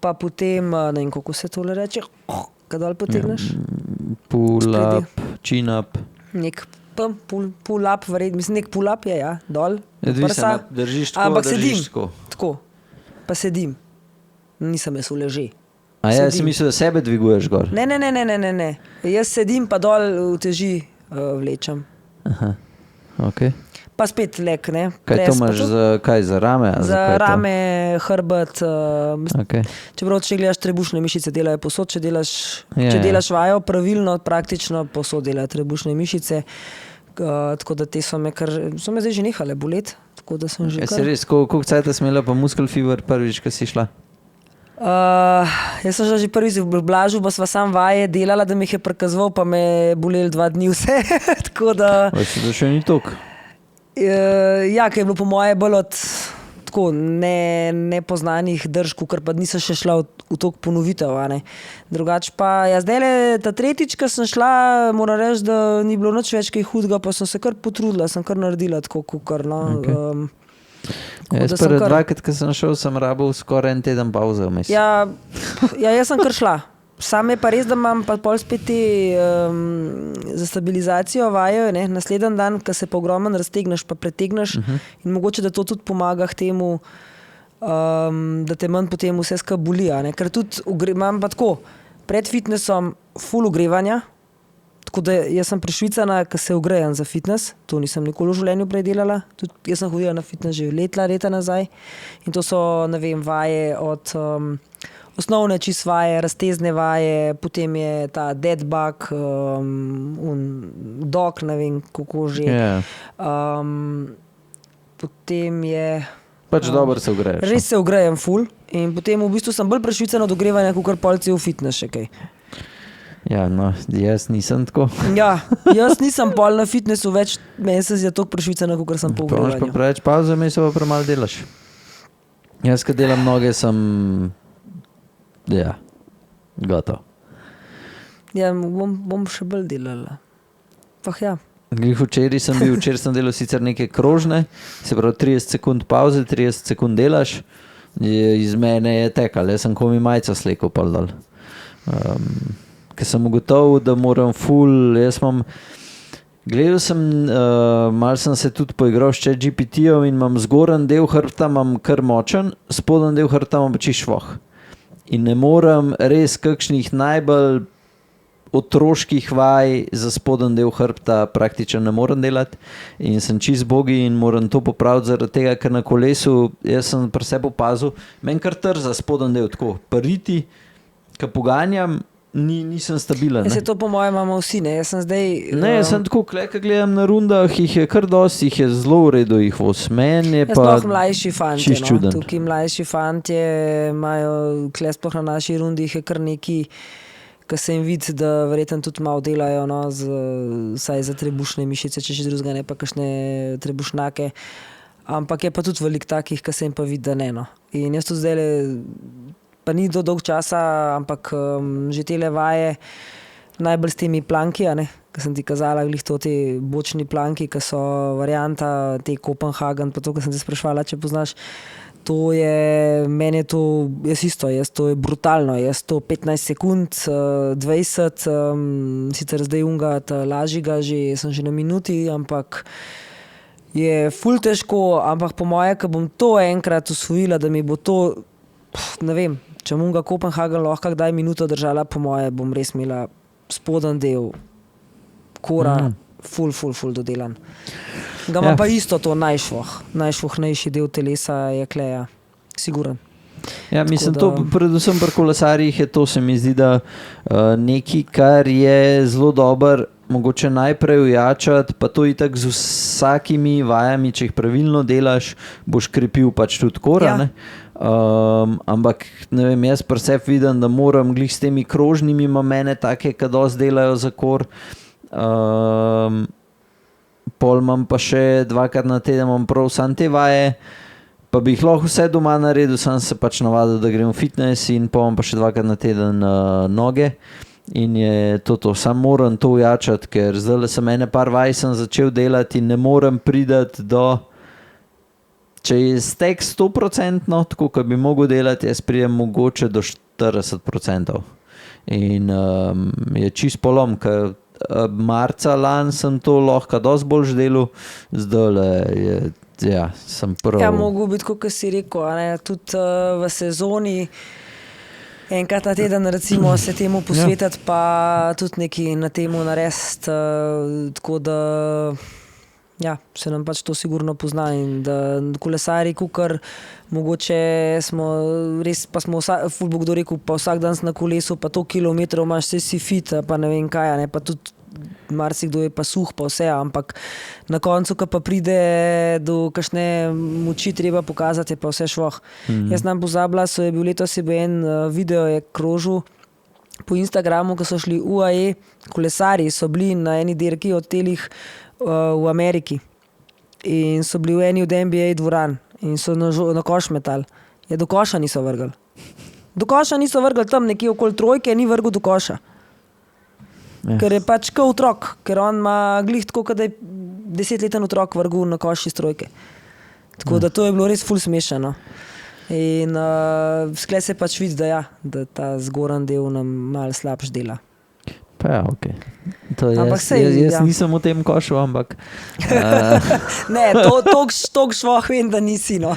pa potem, ne vem, kako se tole reče, kaj dol potegneš? Pull up, chin up. Nek pull up, mislim, nek pull up je, ja, dol. Odvisno, držiš tako, ampak držiš sedim, tako, pa sedim. Nisem jaz v leži. A ja, si mislil, da sebe dviguješ gor? Ne. Jaz sedim, pa dol v teži vlečem. Aha, okej. Pa spet leg, ne. Kaj to imaš za rame? Za rame, hrbet. Okay. Čeprav, če gledaš, trebušne mišice delajo posod, če delaš vajo pravilno, praktično posod delajo trebušne mišice. Tako da te so me zdaj že nehale boleti. Tako da sem že kar. Res, koliko cajta si imela pa muscle fever prvič, ko si šla? Jaz sem že prvič v Blažu, pa sva sam vaje delala, da mi jih je prikazoval, pa me je boleli 2 dni vse. Tako da... Se da še ni toliko? Ja, ker je bilo po moje bolj od tako nepoznanih držkov, ker pa nisem še šla v toliko ponovitev. Drugač pa, zdajle ta tretjič, ko sem šla, moram reči, da ni bilo nič več kaj hudega, pa sem se kar potrudila, sem kar naredila tako kukar. Okay. Jaz prvi 2-krat, ko sem šel, sem rabil skoraj 1 teden pauze vmes. Ja, jaz sem kar šla. Sam je pa res, da imam pa pol spet te za stabilizacijo vajo, ne, naslednji dan, ko se pa ogromen raztegneš, pa pretegneš in mogoče, da to tudi pomaga k temu, da te manj potem vse skupaj boli. Ker tudi imam pa tako, pred fitnessom full ogrevanja, tako da jaz sem prešvicana, ker se ogrejem za fitness, to nisem nikoli v življenju prej delala, tudi jaz sem hodila na fitness že leta nazaj in to so, ne vem, vaje od osnovne čist vaje, raztezne vaje, potem je ta dead bug, dog, ne vem, kako že. Potem je... Pač dobro se ugreješ. Res se ogrejem full in potem v bistvu sem bolj prešvicana od ogrevanja, kakor polci v fitness še kaj. Ja, no, jaz nisem tako. Ja, jaz nisem pol na fitnessu več, meni se zdi toliko prešvicana, kakor sem po ogrevanju. Imaš pa preveč pauze, mi se pa premalo delaš. Jaz, ko delam noge, sem... Ja, gotov. Ja, bom še bolj delala. Ja. Včeraj sem delal sicer neke krožne, se pravi 30 sekund pauze, 30 sekund delaš, iz mene je tekal, jaz sem komi majca slekel pol dol. Ker sem ugotovil, da moram gledal sem, malo sem se tudi poigral s ChatGPT-om in imam zgoren del hrbta, imam kar močen, spoden del hrbta imam pa čisto švoh. In ne morem res kakšnih najbolj otroških vaj za spoden del hrbta praktično ne morem delati in sem čist bogi in moram to popraviti zaradi tega, ker na kolesu, jaz sem pri sebi opazil, meni kar trza spoden del tako, pariti, ko poganjam, nisem stabilen. Jaz se to po mojem imamo vsi, ne? Jaz sem zdaj... Ne, jaz sem tako, ko gledam na rundah, jih je kar dosti, jih je zelo v redu, jih osmen je pa sploh mlajši fantje, no? Tukaj mlajši fantje imajo, sploh na naši rundi jih je kar neki, ki se jim vidi, da verjetno tudi malo delajo, no, vsaj za trebušne mišice, če še drugega ne, pa kakšne trebušnake. Ampak je pa tudi veliko takih, ki se jim pa vidi, da ne. No. In jaz tudi zdaj, pa ni do dolg časa, ampak že tele vaje, najbolj s temi planki, ki sem ti kazala, glih to te bočni planki, ki so varianta te Kopenhagen, pa to, ki sem te sprašvala, če poznaš. To je, meni je to, to je brutalno, jaz to 15 sekund, 20, sicer zdaj lažjega, sem že na minuti, ampak je ful težko, ampak po moje, ko bom to enkrat usvojila, da mi bo to, ne vem, če unga Kopenhagen lahko kdaj minuto držala, po moje bom res imela spoden del kora, ful dodelan. Ga ima pa isto to najšvohnejši del telesa je kleja, siguren. Ja, mislim, to predvsem pri kolesarjih je to, se mi zdi, da nekaj, kar je zelo dober, mogoče najprej ujačati, pa to itak z vsakimi vajami, če jih pravilno delaš, boš krepil pač tudi kora, ne? Ampak, ne vem, jaz pri sebi vidim, da moram glih s temi krožnimi mene take, ki dosti delajo za kor, pol imam pa še 2krat na teden, imam prav sam te vaje, pa bi jih lahko vse doma naredil, sem se pač navadil, da grem v fitness in pa imam pa še 2krat na teden noge in je to, sam moram to ujačati, ker zdaj sem ene par vaj sem začel delati in ne morem pridati do, če je stek 100%, tako kot bi mogel delati, jaz pridem mogoče do 40%. In je čist polom, ker marca lani sem to lahko dosti bolj delal, zdaj sem prv. Ja, mogo biti, kot si rekel, tudi v sezoni enkrat na teden recimo se temu posvetiti, pa tudi nekaj na temu narediti, tako da se nam pač to sigurno pozna in da kolesari, kukar mogoče smo res, pa smo ful bo kdo rekel, pa vsak dan na kolesu, pa to kilometrov imaš, vse si fit, pa ne vem kaj, pa tudi marsikdo je pa suh, pa vse, ampak na koncu, ko pa pride do kakšne moči, treba pokazati, je pa vse švoh. Jaz nam pozabila, je bil letos en video je krožil po Instagramu, ko so šli UAE, kolesari so bili na eni dirki od telih v Ameriki in so bili v eni od NBA dvoran in so na koš metali. Do koša niso vrgli. Do koša niso vrgli, tam nekje okoli trojke ni vrgel do koša. Ker je pač kot otrok, ker on ima glih tako, da je 10-leten otrok vrgel na koš iz trojke. Tako da to je bilo res ful smešno. In skle se pač vidi, da ta zgoran del nam malo slabš dela. Pa ja, ok. To je, Ampak sej, jaz ja. nisem v tem košu, ampak Ne, toliko švoh vem, da nisi. No.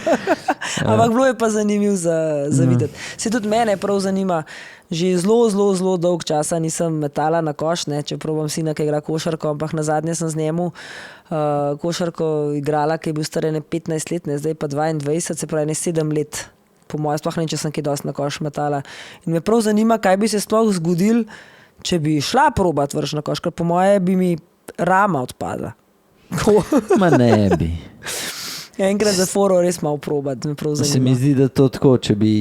Ampak bilo je pa zanimivo za videti. Se tudi mene prav zanima. Že zelo dolg časa nisem metala na koš, ne, čeprav imam sina, ki igra košarko, ampak na zadnje sem z njemu košarko igrala, ki je bil star 15 let, ne, zdaj pa 22, se pravi 7 let. Po mojem, sploh ne, če sem kaj dosti na koš metala. In me prav zanima, kaj bi se sploh zgodil, če bi šla probat vrš na koš, ker po moje bi mi rama odpadla. ma ne bi. Enkrat za foro res malo probat, me prav zanima. Se mi zdi, da to tako, če bi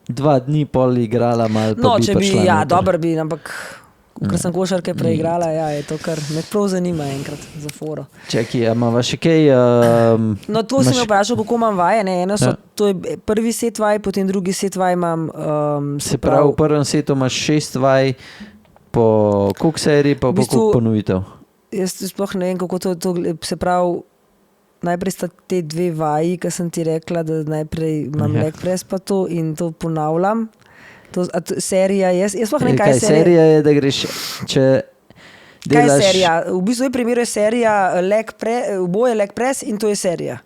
2 dni pol igrala malo, pa No, bi če bi, prišla ja, noter. dobro bi, ampak ker sem košarke preigrala, ja, je to kar me prav zanima enkrat za foro. Čakaj, a imava še kaj? No, to si me vprašal, kako imam vaje, ne, eno so, Ja. to je prvi set vaj, potem drugi set vaj imam, Se pravi, v prvem setu imaš 6 vaj, po koliko serij, pa V po bistvu- koliko ponovitev. Jaz sploh ne vem, kako to se pravi, najprej sta te 2 vaji, ki sem ti rekla, da najprej imam Ja. leg press pa to in to ponavljam. Serija, jaz sploh ne vem, kaj Kaj je serija. serija je, da greš, če Kaj je delaš... serija? V bistvu v primeru je serija oboje leg press in to je serija.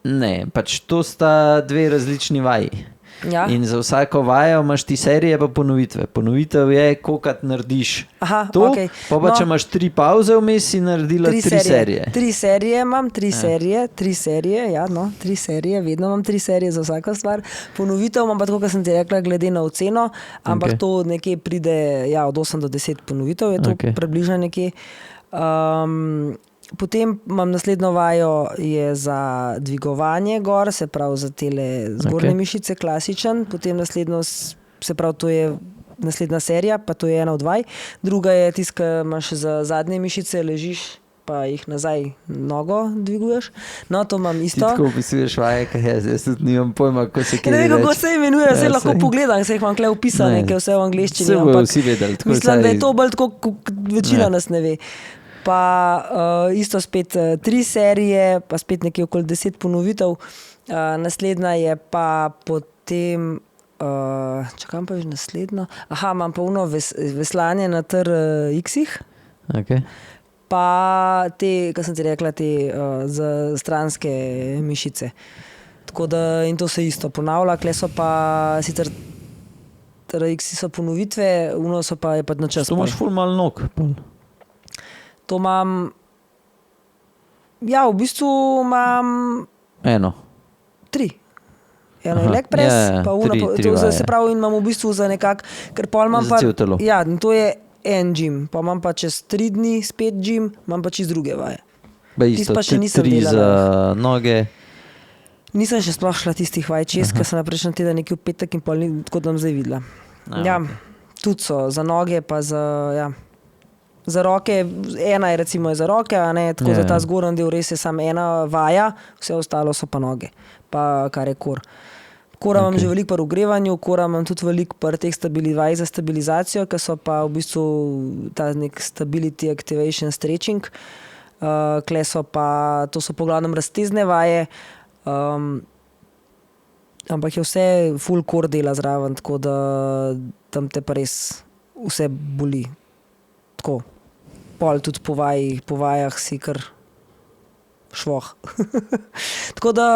Ne, pač to sta 2 različni vaji. Ja? In za vsako vajo imaš ti serije pa ponovitve. Ponovitev je, kolikrat narediš Aha, to, okej. pa če imaš 3 pauze vmes, si naredila 3 serije. 3 serije imam, 3 serije, ja, no, 3 serije, vedno imam 3 serije za vsako stvar. Ponovitev imam pa tako, kot sem ti rekla, glede na oceno, ampak Okej. to nekje pride, ja, od 8 do 10 ponovitev je to Okej. približno nekje. Potem imam naslednjo vajo je za dvigovanje gor, se pravi za tele zgornje Okej. mišice, klasičen, potem naslednjo, se pravi to je naslednja serija, pa to je ena od vaj. Druga je tisto, ki imaš za zadnje mišice, ležiš pa jih nazaj nogo dviguješ. No, to imam Ti isto. tako opisuješ vaje, kaj jaz tudi nimam pojma, kako se Ja, kaj ne vem, kako reče. se imenuje, Ja, zdaj lahko saj. pogledam, se jih imam tukaj upisane, Ne. ker je vse v angleščini. Saj bojo ampak vsi vedeli, tako mislim, da je vsaj- to bolj tako, kot večina Ja. nas ne ve. Pa isto spet 3 serije, pa spet nekje okoli 10 ponovitev. Naslednja je pa potem, čakam pa že naslednjo. Aha, imam pa uno veslanje na TRX-ih. Okay. Pa te, kot sem ti rekla, te za stranske mišice. Tako da in to se isto ponavlja, kle so pa sicer TRX-i so ponovitve, uno so pa je pa na čas. To imaš ful malo nog. pol. To imam, ja, v bistvu imam Eno. 3. Eno je Aha, leg press, ja, ja, pa uno, tri to vaje. se pravi in imam v bistvu za nekak, ker pol imam Za pa, celo telo. ja, in to je en gym, pa imam pa čez 3 dni spet gym, imam pa čez druge vaje. Ba Tisto isto, pa še nisem 3 delala. za noge. Nisem še sploh šla tistih vaj čez, ker sem na prejšnji teden nekje v petek in pol, tako da bom zdaj videla. Ja, okej. tudi so za noge, pa za roke, ena je recimo za roke, a ne, tako Ja, za ta ja. zgornji del res je samo ena vaja, vse ostalo so pa noge, pa kar je kor. Kora imam že veliko pri ogrevanju, kora imam tudi veliko pri teh vaj za stabilizacijo, ki so pa v bistvu ta nek stability activation stretching. Kle so pa, to so po glavnem raztezne vaje, ampak je vse full core dela zraven, tako da tam te pa res vse boli. Tako, pol tudi po vajah si kar švoh. Tako da,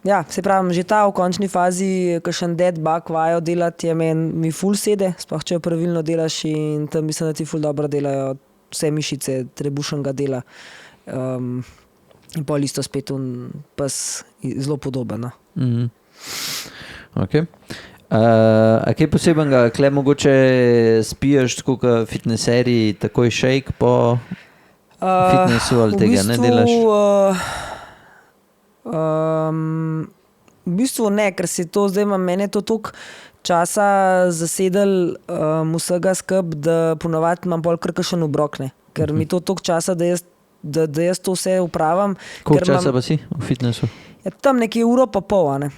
ja, se pravim, že ta v končni fazi, kakšen dead bug vajo delati, je mi full sede, sploh če jo pravilno delaš in tam mislim, da ti full dobro delajo vse mišice trebušnega dela. In pol isto spet pes zelo podoben. No. Mhm. Okay. A kaj posebenega, kle mogoče spiješ tako kot fitneseri, takoj shake po fitnessu ali tega ne delaš? V bistvu ne, ker se to zdaj ima mene to toliko časa zasedel vsega skup, da ponovadi imam pol kar kakšen obrok, ne. Ker mi to toliko časa, da jaz to vse upravim. Koliko časa pa si v fitnessu? Ja, tam nekje uro pa pol, a ne.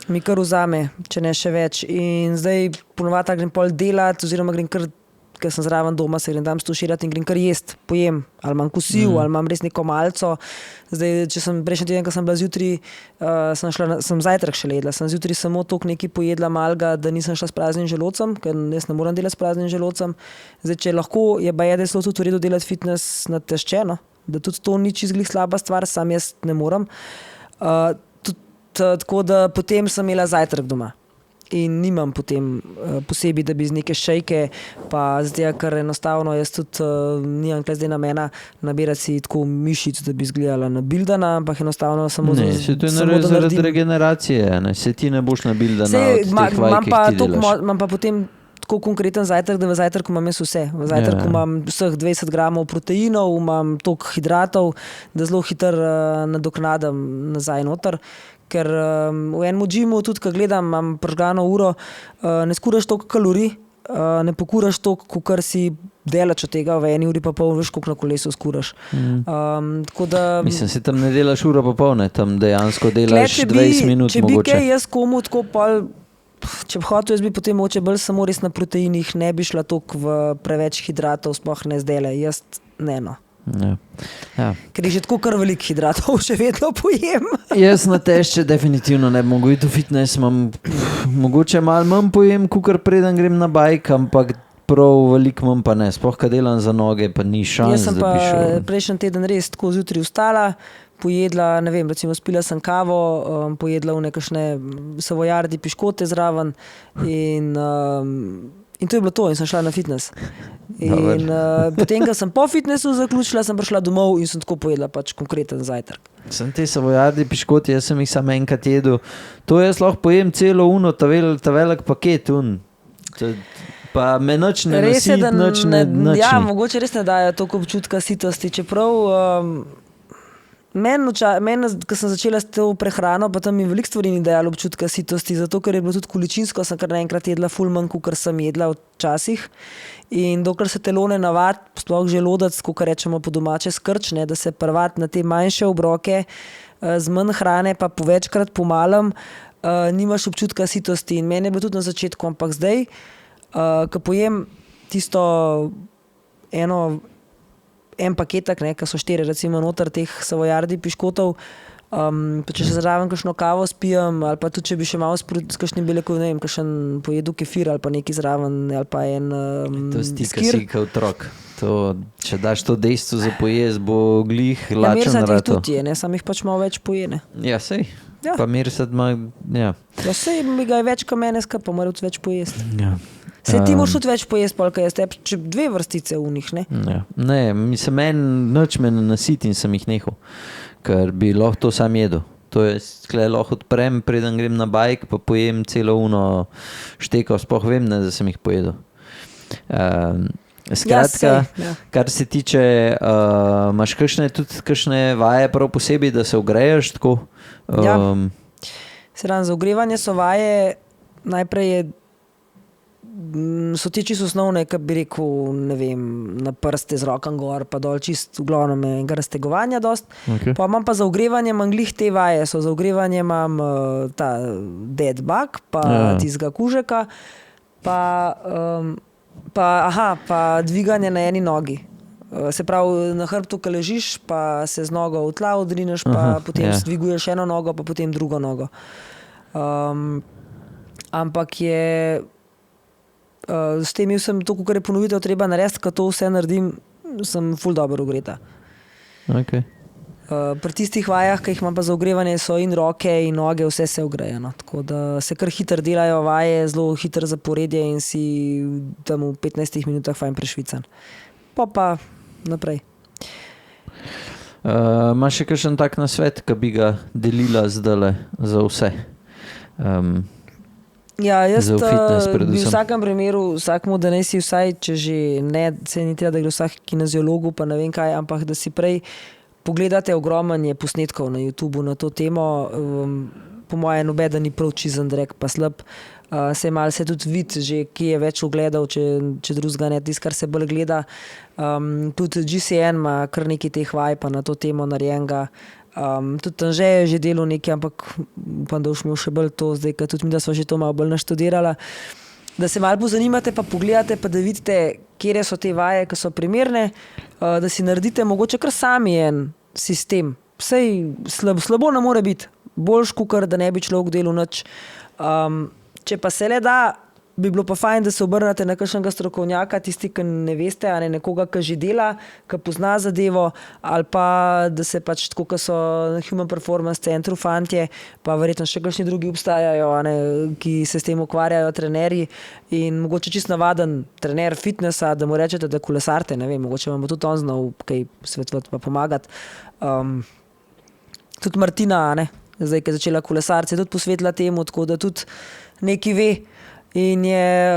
Mi kar vzame, če ne še več. In zdaj ponovadi grem pol delat, oziroma grem kar ker sem zraven doma, se grem tam stuširati in grem kar jest, pojem, ali imam kosil, ali imam res neko malco. Zdaj, če sem prejšnji teden, ko sem bila zjutraj, sem zajtrk še jedla, sem zjutraj samo toliko nekaj pojedla malega, da nisem šla s praznim želodcem, ker jaz ne morem delati s praznim želodcem. Zdaj, če lahko, je baje, da je zelo tudi v redu delati fitness nateščeno, da tudi to ni čizglih slaba stvar, sam jaz ne morem. Tako da potem sem imela zajtrk doma. In nimam potem posebej, da bi z neke šejke, pa zdaj, ker enostavno jaz tudi nimam zdaj namena nabirati si tako mišic, da bi izgledala nabildana, ampak enostavno samo Ne, se to je naredil zaradi regeneracije, ne? Se ti ne boš nabildana od teh vaj, ki jih ti delaš. Imam pa potem tako konkreten zajtrk, da v zajtrku imam jaz vse. V zajtrku imam vseh 20 gramov proteinov, imam toliko hidratov, da zelo hitro nadoknadam nazaj noter. Ker v enem džimu, tudi ko gledam, imam pržgano uro, ne skuraš toliko kalorij, ne pokuraš toliko, kar si delač od tega v eni uri pa pol, veš, koliko na kolesu skuraš. Tako da... Mislim, si tam ne delaš uro pa pol, ne? Tam dejansko delaš 20 minut mogoče. Če bi kaj jaz komu tako pol, če bi hotel, jaz bi potem mogoče bolj samo res na proteinih, ne bi šla toliko v preveč hidratov, sploh ne zdele. Jaz ne, no. Ja. Ker je že tako kar veliko hidratov, še vedno pojem. Jaz na tešče definitivno ne bi mogel iti v fitness, mogoče malo manj pojem, kukar preden grem na bajk, ampak prav veliko manj pa ne, sploh kad delam za noge, pa ni šans, da bi šel. Jaz sem pa prejšnji teden res tako zjutraj vstala, pojedla, ne vem, recimo spila sem kavo, pojedla v nekakšne savojardi piškote zraven in to je bilo to in sem šla na fitness. In potem, ko sem po fitnessu zaključila, sem prišla domov in sem tako pojedla pač konkreten zajtrk. Sem te savojardi piškoti, jaz sem jih samo enkrat jedel. To jaz lahko pojem celo ta velik paket pa me nič ne nasi, nič ne. Ja, mogoče res ne dajo toliko občutka sitosti, čeprav meni, ko sem začela s to prehrano, pa tam mi veliko stvari ni dajalo občutka sitosti, zato ker je bilo tudi količinsko, sem kar naenkrat jedla ful manj, kakor sem jedla včasih. In dokler se telo ne navadi, sploh želodec, kakor rečemo po domače, skrč, ne, da se prvati na te manjše obroke z manj hrane, pa po večkrat po malem, nimaš občutka sitosti. In meni je bilo tudi na začetku, ampak zdaj, ko pojem tisto en paketak, ki so 4 recimo noter teh savojardi piškotov, pa če še zraven kakšno kavo spijem, ali pa tudi če bi še malo s kakšnim beljakom, ne vem, kakšen pojedu kefir ali pa neki zraven, ali pa en to sti, skir. Si otrok. To, če daš to dejstvo za pojez, bo glih lačen rato. Mersat jih tudi je, ne? Sam jih pač malo več pojene. Ja, sej. Ja. Pa Mersat ima, ja. Ja, sej mi ga je več ka mene, pa mora tudi več pojesti. Ja. Se ti moraš tudi več pojesti, polka jaz tebi, če 2 vrstice v njih, ne? Ja. Ne, nič me ne nasit in sem jih nehal, ker bi lahko to sam jedel. To je, lahko odprem, preden grem na bajk, pa pojem celo šteko, sploh vem, ne, da sem jih pojedel. Skratka, kar se tiče, imaš kakšne vaje prav posebej, da se ogreješ tako? Se ravno, za ogrevanje so vaje, najprej so ti čisto osnovne, kot bi rekel, ne vem, na prste z rokom gor, pa dol čist v glavnem enega raztegovanja dost. Okay. Pa imam pa za ogrevanje, imam glih te vaje, za ogrevanje imam ta dead bug, pa tizga kužeka, pa dviganje na eni nogi. Se pravi, na hrbtu, ko ležiš, pa se z nogo v tla odrineš, pa potem dviguješ eno nogo, pa potem drugo nogo. Ampak je... S tem sem to, kar je ponovitev treba narediti, ko to vse naredim, sem ful dobro ogreta. Okay. Pri tistih vajah, ki jih imam pa za ogrevanje, so in roke in noge, vse se ogreje. No. Tako da se kar hitro delajo vaje, zelo hitro zaporedje in si tam v 15 minutah fajn prešvican. Pa naprej. Imaš še kakšen tak nasvet, ki bi ga delila zdajle za vse? Ja, jaz bi v vsakem primeru, vsakmu, da ne si vsaj, če že ne, se ni treba, da gre vsak kineziologu, pa ne vem kaj, ampak da si prej pogledate ogromanje posnetkov na YouTubeu na to temo. Po moje nobeden ni prav čizen drek, pa slab. Se malo se tudi vidi, že kje je več ogledal, če drugega ne, tisto, kar se bolj gleda. Tudi GCN ima kar nekaj teh vaj pa na to temo narejenega. Tudi Tanže je že delal nekaj, ampak upam, da boš imel še bolj to zdaj, ker tudi mi, da smo že to malo bolj naštudirala. da se malo pozanimate, pa pogledate, pa da vidite, kje so te vaje, ki so primerne, da si naredite mogoče kar sami en sistem. Sej slabo ne more biti, boljš kukar, da ne bi človek delal nič. Če pa se le da, bi bilo pa fajn, da se obrnete na kakšnega strokovnjaka, tisti, ki ne veste, a ne nekoga, ki že dela, ki pozna zadevo, ali pa da se pač tako, ki so na Human Performance centru fantje, pa verjetno še kakšni drugi obstajajo, a ne, ki se s tem ukvarjajo, trenerji, in mogoče čist navaden trener fitnessa, da mu rečete, da kolesarte, ne vem, mogoče vam bo tudi on znal kaj svetovati pa pomagati. Tudi Martina, a ne, zdaj, ki je začela kolesarce, je tudi posvetila temu, tako da tudi nekaj ve. In je,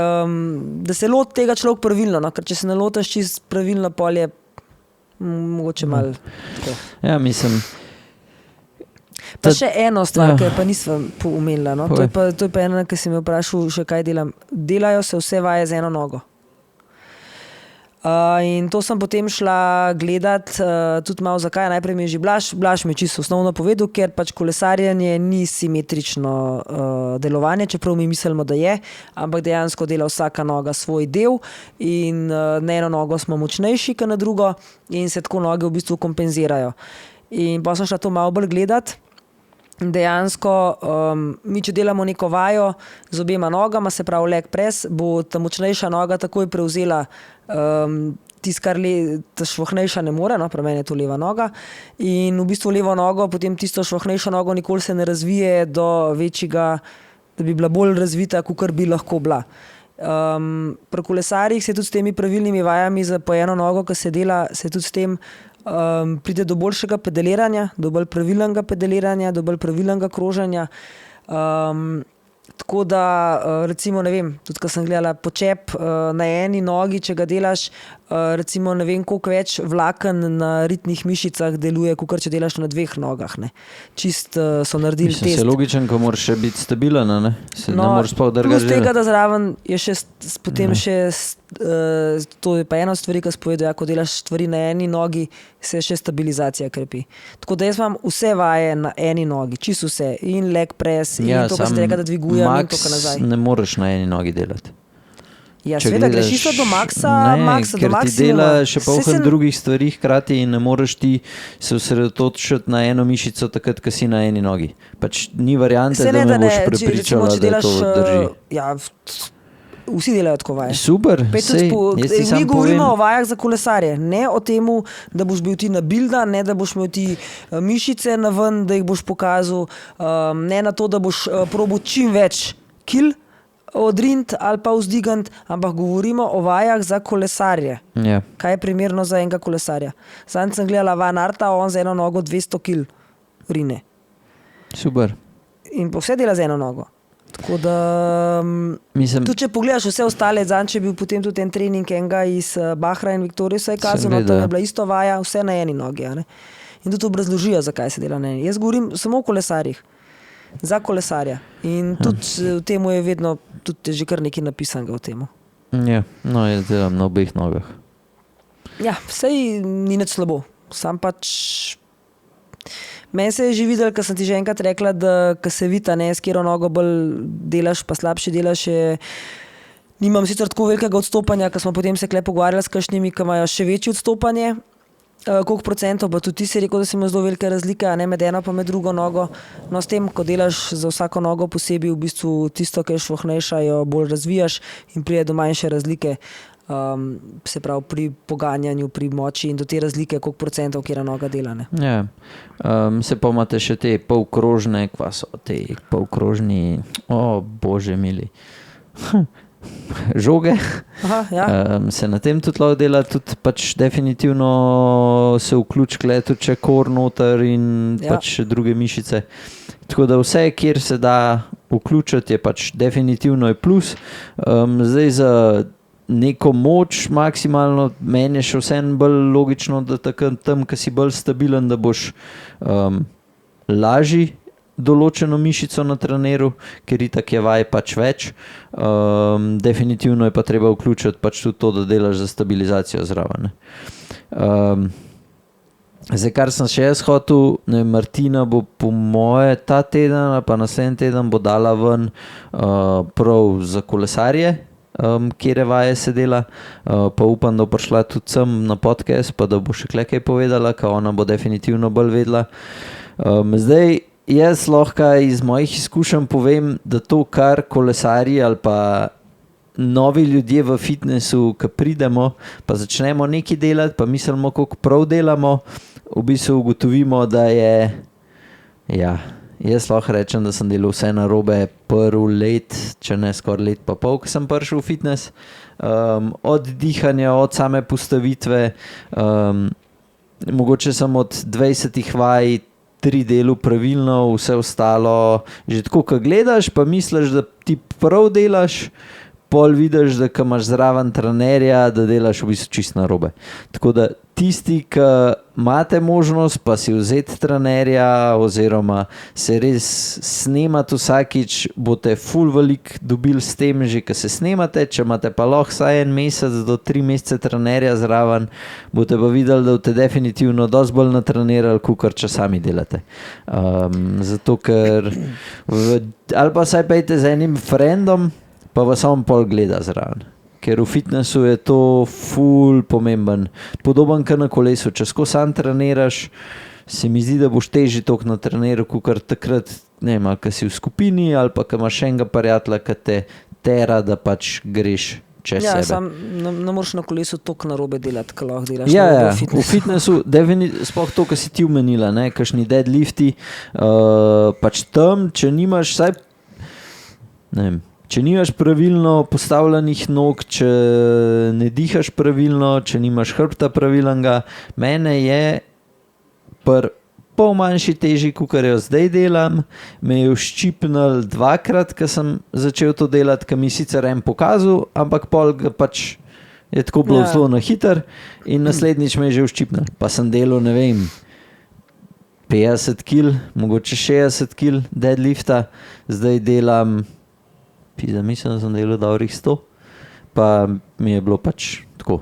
da se loti tega človek pravilno, no? Ker če se ne lotaš čist pravilno, pol je mogoče malo tako. Ja, mislim. Pa še eno stvar, ki pa nisem omenila, no? To je pa ena, ki si me vprašal, še kaj delam. Delajo se vse vaje z eno nogo. In to sem potem šla gledat tudi malo zakaj. Najprej mi je že Blaž mi je čisto osnovno povedal, ker pač kolesarjenje ni simetrično delovanje, čeprav mi mislimo, da je, ampak dejansko dela vsaka noga svoj del in na eno nogo smo močnejši, kot na drugo in se tako noge v bistvu kompenzirajo. In pa sem šla to malo bolj gledat. Dejansko, mi če delamo neko vajo z obema nogama, se pravi leg press, bo ta močnejša noga takoj prevzela tisto, kar ta švohnejša ne more, no, pri meni je to leva noga, in v bistvu levo nogo, potem tisto švohnejšo nogo nikoli se ne razvije do večjega, da bi bila bolj razvita, kakor bi lahko bila. Pri kolesarjih se tudi s temi pravilnimi vajami za po eno nogo, ki se dela, se tudi s tem pride do boljšega pedaliranja, do bolj pravilnega pedaliranja, do bolj pravilnega kroženja. Tako da, recimo, ne vem, tudi ko sem gledala počep na eni nogi, če ga delaš, recimo ne vem, koliko več vlaken na ritnih mišicah deluje, kakor če delaš na dveh nogah, ne. Čist so naredili test. Mislim, se logičen, ko moraš še biti stabilen, ne? Se ne moraš pa odrgati. Plus tega, da zraven je še potem še, to je pa ena od stvari, ki spovedajo, ko delaš stvari na eni nogi, se še stabilizacija krepi. Tako da jaz imam vse vaje na eni nogi, čisto vse, in leg press, in to, kar se tega, da dvigujem, in to, kar nazaj. Ne moreš na eni nogi delati. Ja, seveda, greš isto do maksa, ker ti dela še polno drugih stvari hkrati in ne moreš ti se osredotočiti na eno mišico takrat, ko si na eni nogi. Pač ni variante, da me boš prepričala, da to drži. Ja, vsi delajo tako vaje. Super, sej, jaz ti sam mi govorimo o vajah za kolesarje, ne o temu, da boš bil ti na bilda, ne da boš imel ti mišice na ven, da jih boš pokazal, ne na to, da boš probal čim več kil odrint ali pa vzdigant, ampak govorimo o vajah za kolesarje. Yeah. Kaj je primerno za enega kolesarja? Sam sem gledala Van Arta, on za eno nogo 200 kil rine. Super. In pa vse dela z eno nogo. Tako da, tudi če pogledaš vse ostale, zanj je bil potem tudi en trening enega iz Bahra in Viktorije, se je kazal, no, tam je bila isto vaja, vse na eni nogi. Ne? In tudi obrazložijo, zakaj se dela na eni. Jaz govorim samo o kolesarjih. Za kolesarja. In tudi v temu je vedno tudi že kar nekaj napisanega v temu. Ja, no, jaz delam na obeh nogah. Ja, sej ni nič slabo. Sam pač meni se je že videl, ker sem ti že enkrat rekla, da ko se vita, ne, s katero nogo bolj delaš, pa slabše delaš, nimam sicer tako velikega odstopanja, ker smo potem se kle pogovarjali s kakšnimi, ki imajo še večje odstopanje. Koliko procentov, pa tudi ti si rekel, da si ima zelo velike razlike, ne, med eno pa med drugo nogo. No, s tem, ko delaš za vsako nogo posebej, v bistvu tisto, ki je švohnejša, jo bolj razvijaš in pride do manjše razlike, se pravi pri poganjanju, pri moči in do te razlike, koliko procentov, kjera noga dela. Ne. Ja, se pa imate še te polkrožne, kva so te polkrožni, bože mili, žoge. Aha, ja. Se na tem tudi lahko dela, tudi pač definitivno se vključi tudi če kor noter in pač druge mišice. Tako da vse, kjer se da vključiti, je pač definitivno je plus. Zdaj za neko moč maksimalno, meni je še vseeno bolj logično, da tam, ko si bolj stabilen, da boš lažji določeno mišico na treneru, ker itak je vaj pač več. Definitivno je pa treba vključiti pač tudi to, da delaš za stabilizacijo zraven. Zdaj, kar sem še jaz hotel, ne, Martina bo po moje ta teden ali pa naslednji teden bo dala ven prav za kolesarje, kjer je vaje sedela, pa upam, da bo prišla tudi sem na podcast, pa da bo še kaj povedala, ka ona bo definitivno bolj vedela. Zdaj, jaz lahko iz mojih izkušenj povem, da to, kar kolesarji ali pa novi ljudje v fitnessu, ko pridemo, pa začnemo nekaj delati, pa mislimo, koliko prav delamo, v bistvu ugotovimo, da je, ja, jaz lahko rečem, da sem delal vse narobe prvi let, če ne skoraj let pa pol, ko sem prišel v fitness. Od dihanja, od same postavitve, mogoče sem od 20 vaj 3 delal pravilno, vse ostalo, že tako, ko gledaš, pa misliš, da ti prav delaš, pol vidiš, da ko imaš zraven trenerja, da delaš v bistvu čist narobe. Tako da tisti, ki imate možnost, pa si vzeti trenerja oziroma se res snemati vsakič, boste ful velik dobili s tem, že ko se snemate, če imate pa lahko vsaj 1 mesec do 3 mesece trenerja zraven, boste pa videli, da boste definitivno dosti bolj natrenirali, kakor če sami delate. Zato, ker ali pa saj pejte z enim friendom, pa vas on pol gleda zraven. Ker v fitnessu je to ful pomemben. Podoben kot na kolesu. Če skozi sam treniraš, se mi zdi, da boš težji toliko na treniral, kakor takrat, ne vem, ali ko si v skupini, ali pa ko imaš enega prijatelja, ki te tera, da pač greš čez sebe. Sam ne moreš na kolesu toliko narobe delati, ko lahko delaš Ja, v v fitnessu, sploh to, kar si ti omenila, ne, kakšni deadlifti, pač tam, če nimaš, saj, ne vem, če nimaš pravilno postavljenih nog, če ne dihaš pravilno, če nimaš hrbta pravilnega, mene je pol manjši teži, kakor jo zdaj delam, me je vščipnil 2-krat, ko sem začel to delati, ko mi sicer en pokazal, ampak pol ga pač je tako bilo zelo na hiter in naslednjič me je že vščipnil. Pa sem delal, ne vem, 50 kil, mogoče 60 kil deadlifta, zdaj delam, mislim, da sem delal dobrih 100, pa mi je bilo pač tako,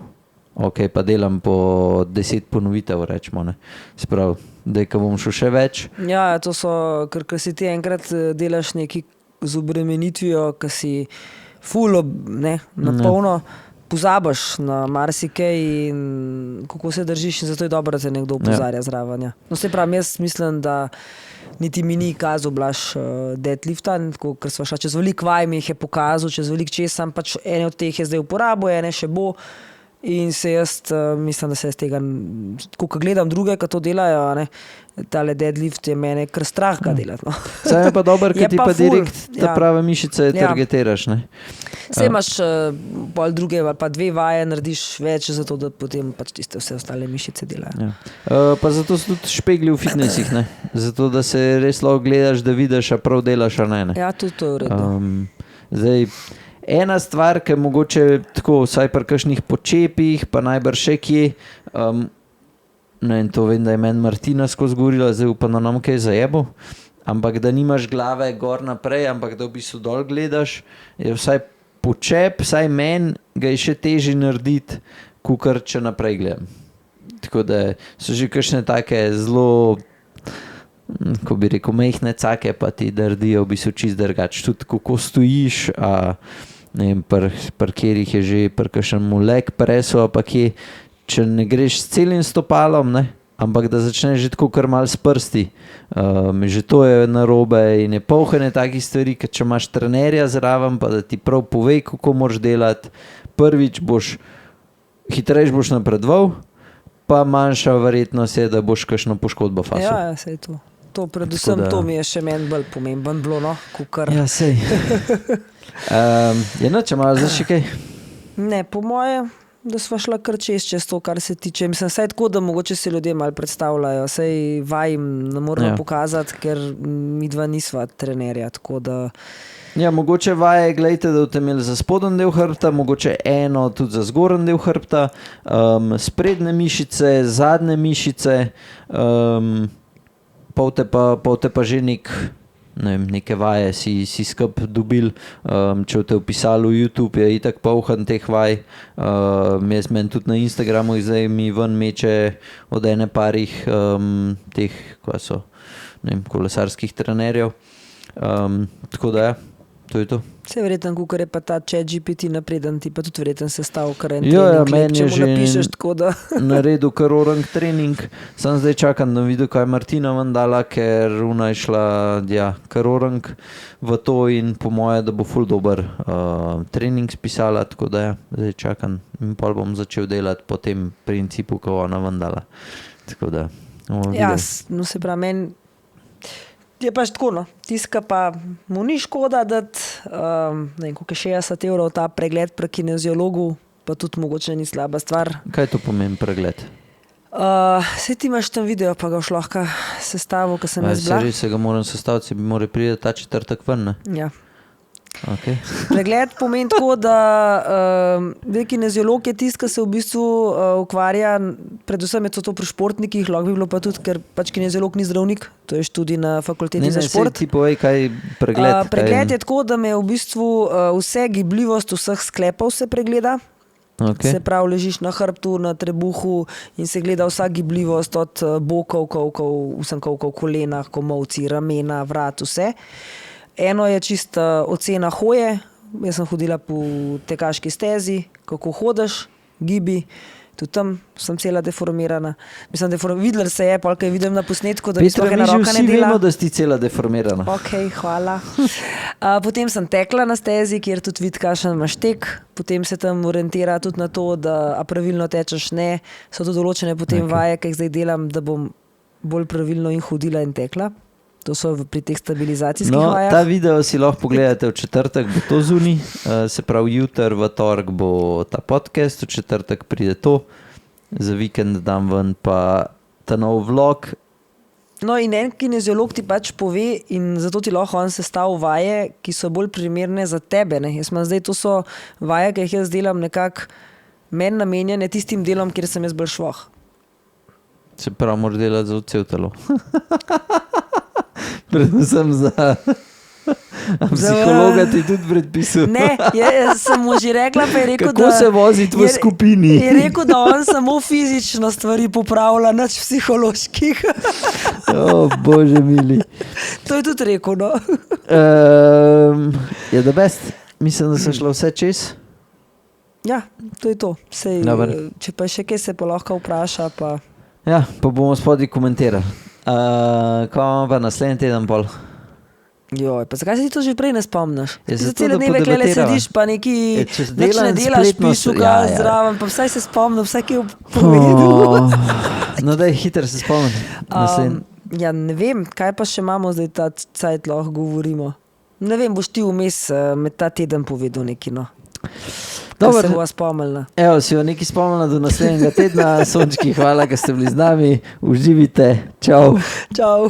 ok, pa delam po 10 ponovitev, rečemo, ne. Sprav, da ko bom šel še več. Ja, to so, ker si ti enkrat delaš nekaj z obremenitvijo, ko si full, ne, na polno, pozabiš na marsikaj in kako se držiš in zato je dobro, da te nekdo opozarja zraven. Ja. No, se pravi, jaz mislim, da niti mi ni kazal Blaž deadlifta, ker sva šla čez veliko vaj, mi jih je pokazal, čez veliko česam, pač ene od teh je zdaj uporabil, ene še bo in se jaz mislim, da se jaz tega, ko gledam druge, ki to delajo, ne, tale deadlift je mene kar strah ga delati. No. Saj je pa dobro, ker ti pa ful, direkt ta prave mišice targetiraš, ne. Saj imaš pol druge, pa 2 vaje narediš več, zato da potem pač tiste vse ostale mišice delajo. Ja. Pa zato so tudi špegli v fitnessih, ne. Zato, da se res lahko gledaš, da vidiš, a prav delaš, a ne. Ja, tudi to je v redu. Zdaj, ena stvar, ki mogoče tako, vsaj pri kakšnih počepih, pa najbrž še kje, ne, in to vem, da je meni Martina skozi govorila, zdaj upam, da nam kaj zajebo, ampak da nimaš glave gor naprej, ampak da v bistvu dol gledaš, je vsaj počep, vsaj meni ga je še težje narediti, kakor če naprej gledam. Tako da so že kakšne take zelo, ko bi rekel, mehne cake, pa ti drdijo v bistvu čist drugače. Tudi kako stojiš, ne vem, pri katerih je že pri kakšnem leg presu, pa kje, če ne greš s celim stopalom, ne, ampak da začneš že tako kar malo s prsti. Že to je narobe in je polhanje takih stvari, ker če imaš trenerja zraven, pa da ti prav pove, kako moraš delati, prvič hitreje boš napredoval, pa manjša verjetnost je, da boš kakšno poškodbo fasil. Ja, sej to. To predvsem to mi je še meni bolj pomemben bilo, no, kakor. Ja, sej. Je noč, malo zdaj še kaj? Ne, po moje, da sva šla kar čez to, kar se tiče. Mislim, saj tako, da mogoče si ljudje malo predstavljajo. Saj vaj jim ne moramo pokazati, ker mi dva nisva trenerja, tako da... Ja, mogoče vaje, gledajte, da boste imeli za spodnji del hrbta, mogoče eno tudi za zgornji del hrbta, sprednje mišice, zadnje mišice, polte pa že nek ne vem, neke vaje si skup dobil, če te vpisali v YouTube, je itak polhan teh vaj. Jaz meni tudi na Instagramu zdaj mi ven meče od ene parih teh, kva so, ne vem, kolesarskih trenerjev. Tako da ja, to je to. Vse verjetno, kukor je pa ta ChatGPT napreden, ti pa tudi verjetno sestavil kar en Ja, trening, meni je če mu že napišeš tako, da... naredil kar orang trening, sam zdaj čakam, da vidim, kaj je Martina ven dala, ker ona je šla kar orang v to in po moje, da bo ful dober trening spisala, tako da ja, zdaj čakam in pol bom začel delati po tem principu, ko ona ven dala. Tako da bomo Ja, videli. no se pravi, meni je pač tako, no. Tiska pa mu ni škoda dati, ne vem, koliko je 60 € ta pregled pri kineziologu, pa tudi mogoče ni slaba stvar. Kaj to pomeni pregled? Saj ti imaš tam video, pa ga boš lahko sestavil, ko sem Se jaz bila. res se ga moram sestaviti, se bi mora priti ta četrtek ven, ne? Ja. Okay. Pregled pomeni tako, da kineziolog je tisti, ki se v bistvu ukvarja, predvsem je to pri športnikih, lahko bi bilo pa tudi, ker pač kineziolog ni zdravnik, to je študij na fakulteti za šport. Ti povej, kaj pregled. Pregled je tako, da me v bistvu vse gibljivost vseh sklepov se pregleda. Okay. Se pravi, ležiš na hrbtu, na trebuhu in se gleda vsa gibljivost od bokov, kolkov, vsem kolkov, kolenah, komolci, ramena, vrat, vse. Eno je čist ocena hoje, jaz sem hodila po tekaški stezi, kako hodiš, gibi, tudi tam sem cela deformirana. Mislim, videla se je, polk je vidim na posnetku, da mi sploh ena roka ne dela. Vemo, da si cela deformirana. Ok, hvala. Potem sem tekla na stezi, kjer tudi vidi, kakšen imaš tek. Potem se tam orientira tudi na to, da pravilno tečeš, ne. So to določene potem vaje, ki jih zdaj delam, da bom bolj pravilno in hodila in tekla. To so pri teh stabilizacijskih vajah. Ta video si lahko pogledate v četrtek, bo to zunaj, se pravi jutr, v torek bo ta podcast, v četrtek pride to, za vikend dam ven pa ta nov vlog. No in en kineziolog ti pač pove in zato ti lahko on sestavil vaje, ki so bolj primerne za tebe. Ne? Jaz imam zdaj, to so vaje, ki jih jaz delam nekako meni namenjene tistim delom, kjer sem jaz bolj švoh. Se pravi, moraš delati za cel telo. Predvsem za psihologa ti tudi predpisal. Ne, jaz sem mu že rekla, pa je rekel, kako se voziti v skupini. Je rekel, da on samo fizično stvari popravlja, nič psiholoških. Bože mili. To je tudi rekel, no. Je the best. Mislim, da se šlo vse čez. Ja, to je to. Sej, če pa še kaj se pa lahko vpraša, pa... Ja, pa bomo spodaj komentirali. Ko imamo pa naslednji teden pol? Joj, pa zakaj se ti to že prej ne spomniš? Je Ti za zato, cele da dneve klele podebatirava. sediš, pa neki če nič delam ne delaš, spletno pišu s- ga ja. zraven, pa vsaj se spomnim, vsaj kaj povedal. No daj, hitro se spomnim. Ja, ne vem, kaj pa še imamo zdaj ta cajt lahko govorimo. Ne vem, boš ti vmes med ta teden povedal neki, no. Dobro. Kaj se bova spomnila. Evo, si jo nekaj spomnila do naslednjega tedna. Sončki, hvala, da ste bili z nami. Uživite. Čau. Čau.